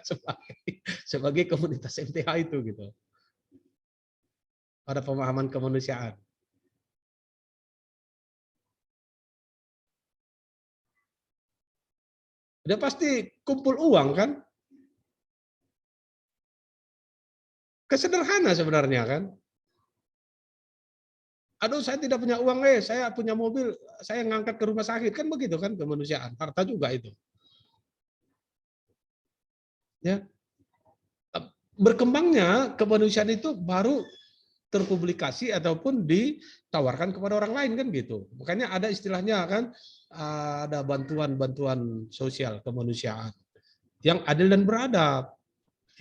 sebagai komunitas MTH itu gitu? Pada pemahaman kemanusiaan. Dia pasti kumpul uang kan? Kesederhana sebenarnya kan? Aduh saya tidak punya uang, saya punya mobil, saya ngangkat ke rumah sakit, kan begitu kan kemanusiaan, harta juga itu. Ya. Berkembangnya kemanusiaan itu baru terpublikasi ataupun ditawarkan kepada orang lain kan gitu. Makanya ada istilahnya kan, ada bantuan-bantuan sosial kemanusiaan yang adil dan beradab.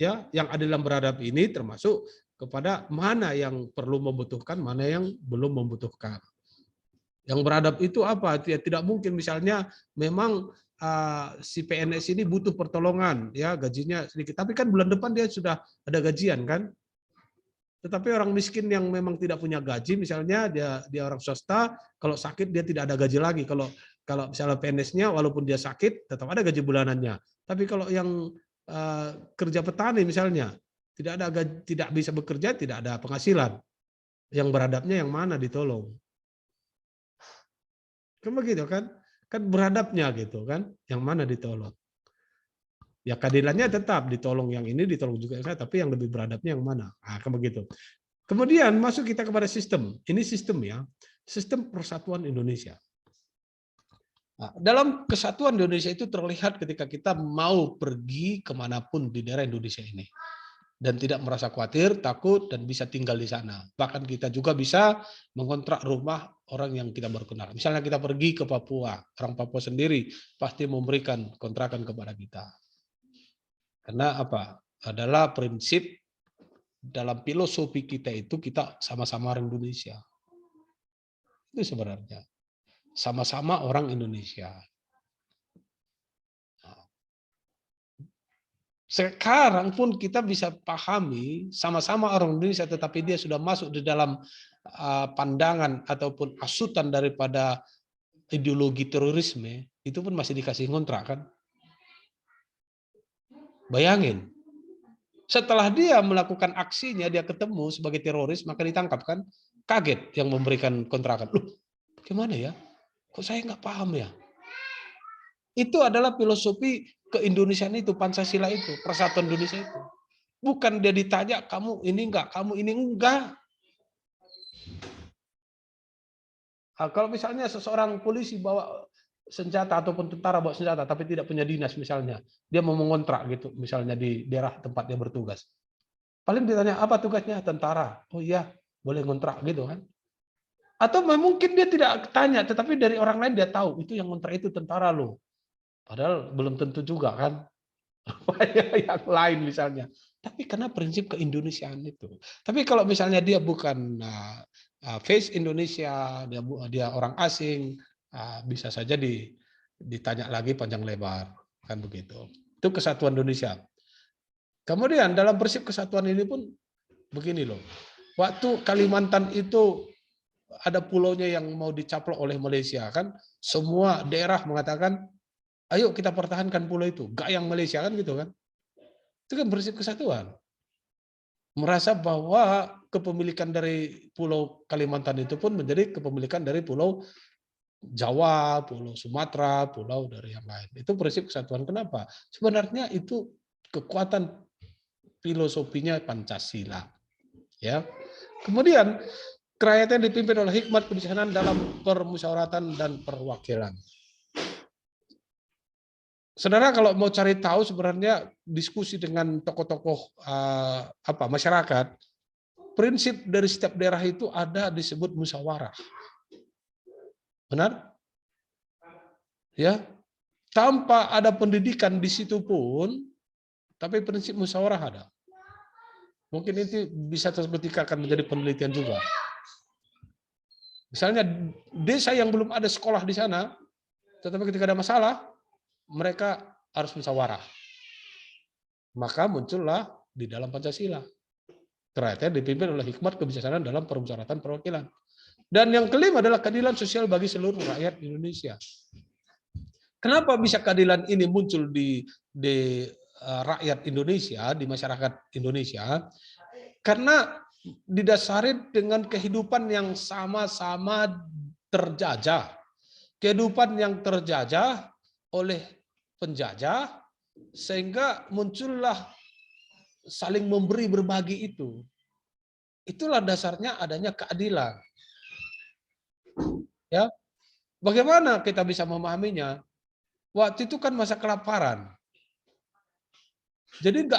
Ya, yang adil dan beradab ini termasuk kepada mana yang perlu membutuhkan, mana yang belum membutuhkan. Yang beradab itu apa? Tidak mungkin misalnya memang si PNS ini butuh pertolongan, ya gajinya sedikit, tapi kan bulan depan dia sudah ada gajian kan. Tetapi orang miskin yang memang tidak punya gaji, misalnya dia orang swasta, kalau sakit dia tidak ada gaji lagi. Kalau misalnya PNS-nya walaupun dia sakit tetap ada gaji bulanannya. Tapi kalau yang kerja petani misalnya tidak bisa bekerja, tidak ada penghasilan. Yang beradabnya yang mana ditolong? Kan begitu kan? Kan beradabnya gitu kan? Yang mana ditolong? Ya keadilannya tetap ditolong yang ini, ditolong juga yang saya, tapi yang lebih beradabnya yang mana? Kan begitu. Kemudian masuk kita kepada sistem. Ini sistem ya, sistem persatuan Indonesia. Nah, dalam kesatuan Indonesia itu terlihat ketika kita mau pergi kemanapun di daerah Indonesia ini. Dan tidak merasa khawatir, takut, dan bisa tinggal di sana. Bahkan kita juga bisa mengontrak rumah orang yang kita baru kenal. Misalnya kita pergi ke Papua, orang Papua sendiri pasti memberikan kontrakan kepada kita. Karena apa? Adalah prinsip dalam filosofi kita itu kita sama-sama orang Indonesia. Itu sebenarnya. Sama-sama orang Indonesia. Sekarang pun kita bisa pahami sama-sama orang Indonesia, tetapi dia sudah masuk di dalam pandangan ataupun asutan daripada ideologi terorisme, itu pun masih dikasih kontrak kan? Bayangin, setelah dia melakukan aksinya, dia ketemu sebagai teroris, maka ditangkap kan? Kaget yang memberikan kontrakan. Loh, gimana ya? Kok saya nggak paham ya? Itu adalah filosofi ke-Indonesiaan itu, Pancasila itu, persatuan Indonesia itu. Bukan dia ditanya, kamu ini enggak, kamu ini enggak. Nah, kalau misalnya seseorang polisi bawa senjata ataupun tentara bawa senjata, tapi tidak punya dinas misalnya, dia mau mengontrak gitu, misalnya di daerah tempat dia bertugas. Paling ditanya apa tugasnya, tentara. Oh iya, boleh ngontrak gitu kan. Atau mungkin dia tidak tanya, tetapi dari orang lain dia tahu itu yang ngontrak itu tentara loh. Padahal belum tentu juga kan. Yang lain misalnya. Tapi karena prinsip keindonesiaan itu. Tapi kalau misalnya dia bukan face Indonesia, dia orang asing, bisa saja ditanya lagi panjang lebar, kan begitu. Itu kesatuan Indonesia. Kemudian dalam prinsip kesatuan ini pun begini loh. Waktu Kalimantan itu ada pulaunya yang mau dicaplok oleh Malaysia kan, semua daerah mengatakan, ayo kita pertahankan pulau itu, gak yang Malaysia kan gitu kan. Itu kan prinsip kesatuan. Merasa bahwa kepemilikan dari pulau Kalimantan itu pun menjadi kepemilikan dari pulau Jawa, pulau Sumatera, pulau dari yang lain. Itu prinsip kesatuan. Kenapa? Sebenarnya itu kekuatan filosofinya Pancasila. Ya. Kemudian kerakyatan dipimpin oleh hikmat kebijaksanaan dalam permusyawaratan dan perwakilan. Saudara kalau mau cari tahu sebenarnya diskusi dengan tokoh-tokoh masyarakat, prinsip dari setiap daerah itu ada disebut musyawarah. Benar? Ya. Tanpa ada pendidikan di situ pun, tapi prinsip musyawarah ada. Mungkin itu bisa ketika akan menjadi penelitian juga. Misalnya desa yang belum ada sekolah di sana, tetapi ketika ada masalah, mereka harus musyawarah. Maka muncullah di dalam Pancasila. Kerakyatan dipimpin oleh hikmat kebijaksanaan dalam permusyawaratan perwakilan. Dan yang kelima adalah keadilan sosial bagi seluruh rakyat Indonesia. Kenapa bisa keadilan ini muncul di rakyat Indonesia, di masyarakat Indonesia? Karena didasari dengan kehidupan yang sama-sama terjajah. Kehidupan yang terjajah oleh penjajah, sehingga muncullah saling memberi berbagi itu. Itulah dasarnya adanya keadilan. Ya, bagaimana kita bisa memahaminya? Waktu itu kan masa kelaparan. Jadi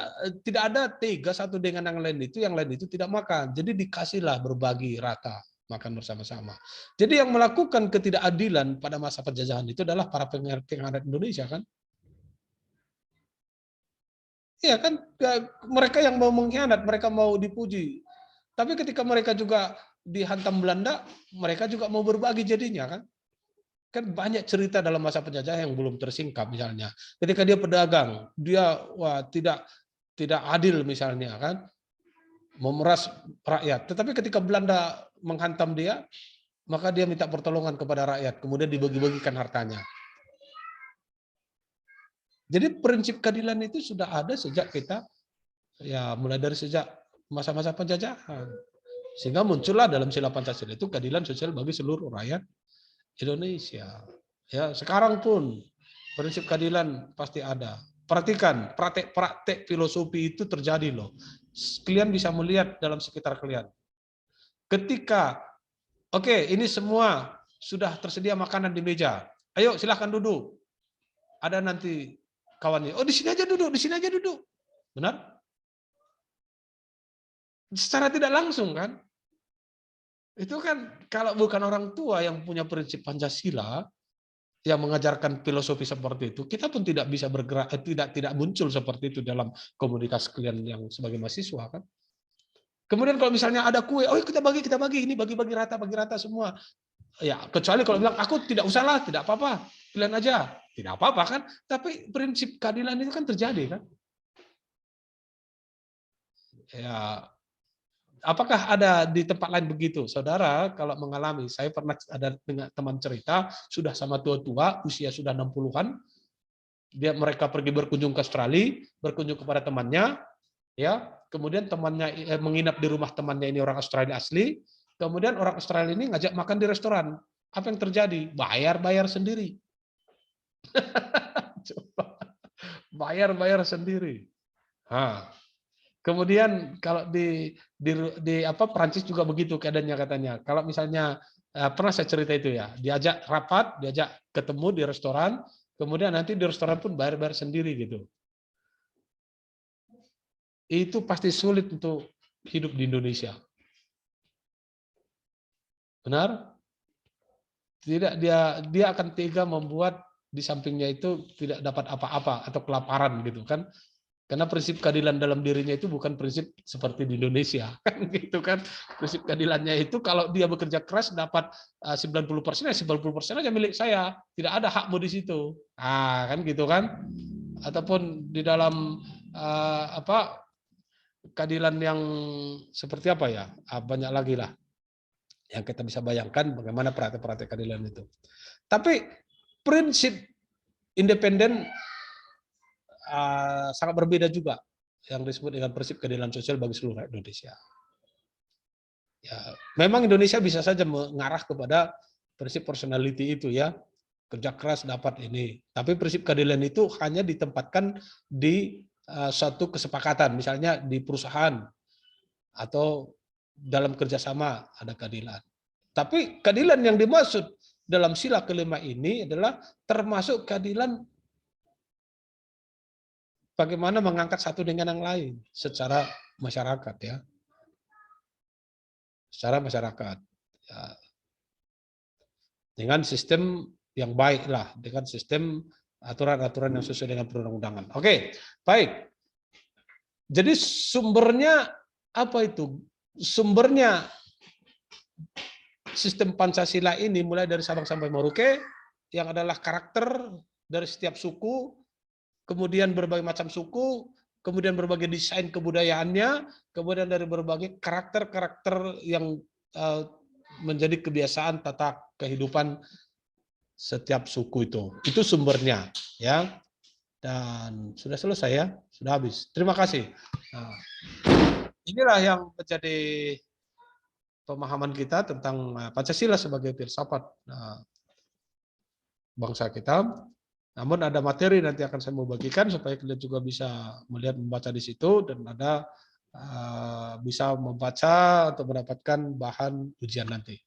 tidak ada tega satu dengan yang lain itu tidak makan. Jadi dikasihlah berbagi rata, makan bersama-sama. Jadi yang melakukan ketidakadilan pada masa penjajahan itu adalah para pengkhianat Indonesia kan? Iya kan, mereka yang mau mengkhianat, mereka mau dipuji. Tapi ketika mereka juga dihantam Belanda, mereka juga mau berbagi jadinya kan? Kan banyak cerita dalam masa penjajah yang belum tersingkap misalnya. Ketika dia pedagang, dia tidak adil misalnya kan, memeras rakyat. Tetapi ketika Belanda menghantam dia, maka dia minta pertolongan kepada rakyat, kemudian dibagi-bagikan hartanya. Jadi prinsip keadilan itu sudah ada sejak kita, ya mulai dari sejak masa-masa penjajahan. Sehingga muncullah dalam sila Pancasila itu keadilan sosial bagi seluruh rakyat Indonesia. Ya, sekarang pun prinsip keadilan pasti ada. Perhatikan, praktek filosofi itu terjadi loh. Kalian bisa melihat dalam sekitar kalian. Ketika, oke, ini semua sudah tersedia makanan di meja. Ayo silahkan duduk. Ada nanti kawannya, oh di sini aja duduk, di sini aja duduk. Benar? Secara tidak langsung kan? Itu kan kalau bukan orang tua yang punya prinsip Pancasila, yang mengajarkan filosofi seperti itu, kita pun tidak bisa bergerak, tidak muncul seperti itu dalam komunitas kalian yang sebagai mahasiswa kan. Kemudian kalau misalnya ada kue, oh kita bagi, ini bagi-bagi rata semua. Ya kecuali kalau bilang aku tidak usahlah, tidak apa-apa, kalian aja, tidak apa-apa kan. Tapi prinsip keadilan itu kan terjadi kan. Ya. Apakah ada di tempat lain begitu? Saudara, kalau mengalami, saya pernah ada dengan teman cerita, sudah sama tua-tua, usia sudah 60-an, mereka pergi berkunjung ke Australia, berkunjung kepada temannya, ya, kemudian temannya menginap di rumah temannya ini orang Australia asli, kemudian orang Australia ini ngajak makan di restoran. Apa yang terjadi? Bayar sendiri. Bayar sendiri. Kemudian kalau di Perancis juga begitu keadaannya katanya. Kalau misalnya pernah saya cerita itu ya, diajak rapat, diajak ketemu di restoran, kemudian nanti di restoran pun bayar sendiri gitu. itu pasti sulit untuk hidup di Indonesia. Benar? Tidak, dia akan tega membuat di sampingnya itu tidak dapat apa-apa atau kelaparan gitu kan. Karena prinsip keadilan dalam dirinya itu bukan prinsip seperti di Indonesia kan gitu kan. Prinsip keadilannya itu kalau dia bekerja keras dapat 90% ya 90% aja milik saya, tidak ada hakmu di situ. Ah kan gitu kan. Ataupun di dalam keadilan yang seperti apa ya? Banyak lagi lah yang kita bisa bayangkan bagaimana praktek-praktek keadilan itu. Tapi prinsip independen sangat berbeda juga yang disebut dengan prinsip keadilan sosial bagi seluruh Indonesia. Ya, memang Indonesia bisa saja mengarah kepada prinsip personality itu ya, kerja keras dapat ini. Tapi prinsip keadilan itu hanya ditempatkan di suatu kesepakatan, misalnya di perusahaan atau dalam kerjasama ada keadilan. Tapi keadilan yang dimaksud dalam sila kelima ini adalah termasuk keadilan bagaimana mengangkat satu dengan yang lain secara masyarakat ya, secara masyarakat ya. Dengan sistem yang baik lah, dengan sistem aturan-aturan yang sesuai dengan perundang-undangan. Oke, baik. Jadi sumbernya apa itu? Sumbernya sistem Pancasila ini mulai dari Sabang sampai Merauke yang adalah karakter dari setiap suku, kemudian berbagai macam suku, kemudian berbagai desain kebudayaannya, kemudian dari berbagai karakter-karakter yang menjadi kebiasaan tata kehidupan setiap suku itu. Itu sumbernya, ya. Dan sudah selesai ya, sudah habis. Terima kasih. Nah, inilah yang menjadi pemahaman kita tentang Pancasila sebagai filsafat bangsa kita. Namun ada materi nanti akan saya mau bagikan supaya kalian juga bisa melihat, membaca di situ, dan ada bisa membaca atau mendapatkan bahan ujian nanti.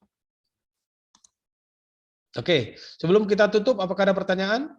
Oke, sebelum kita tutup, apakah ada pertanyaan?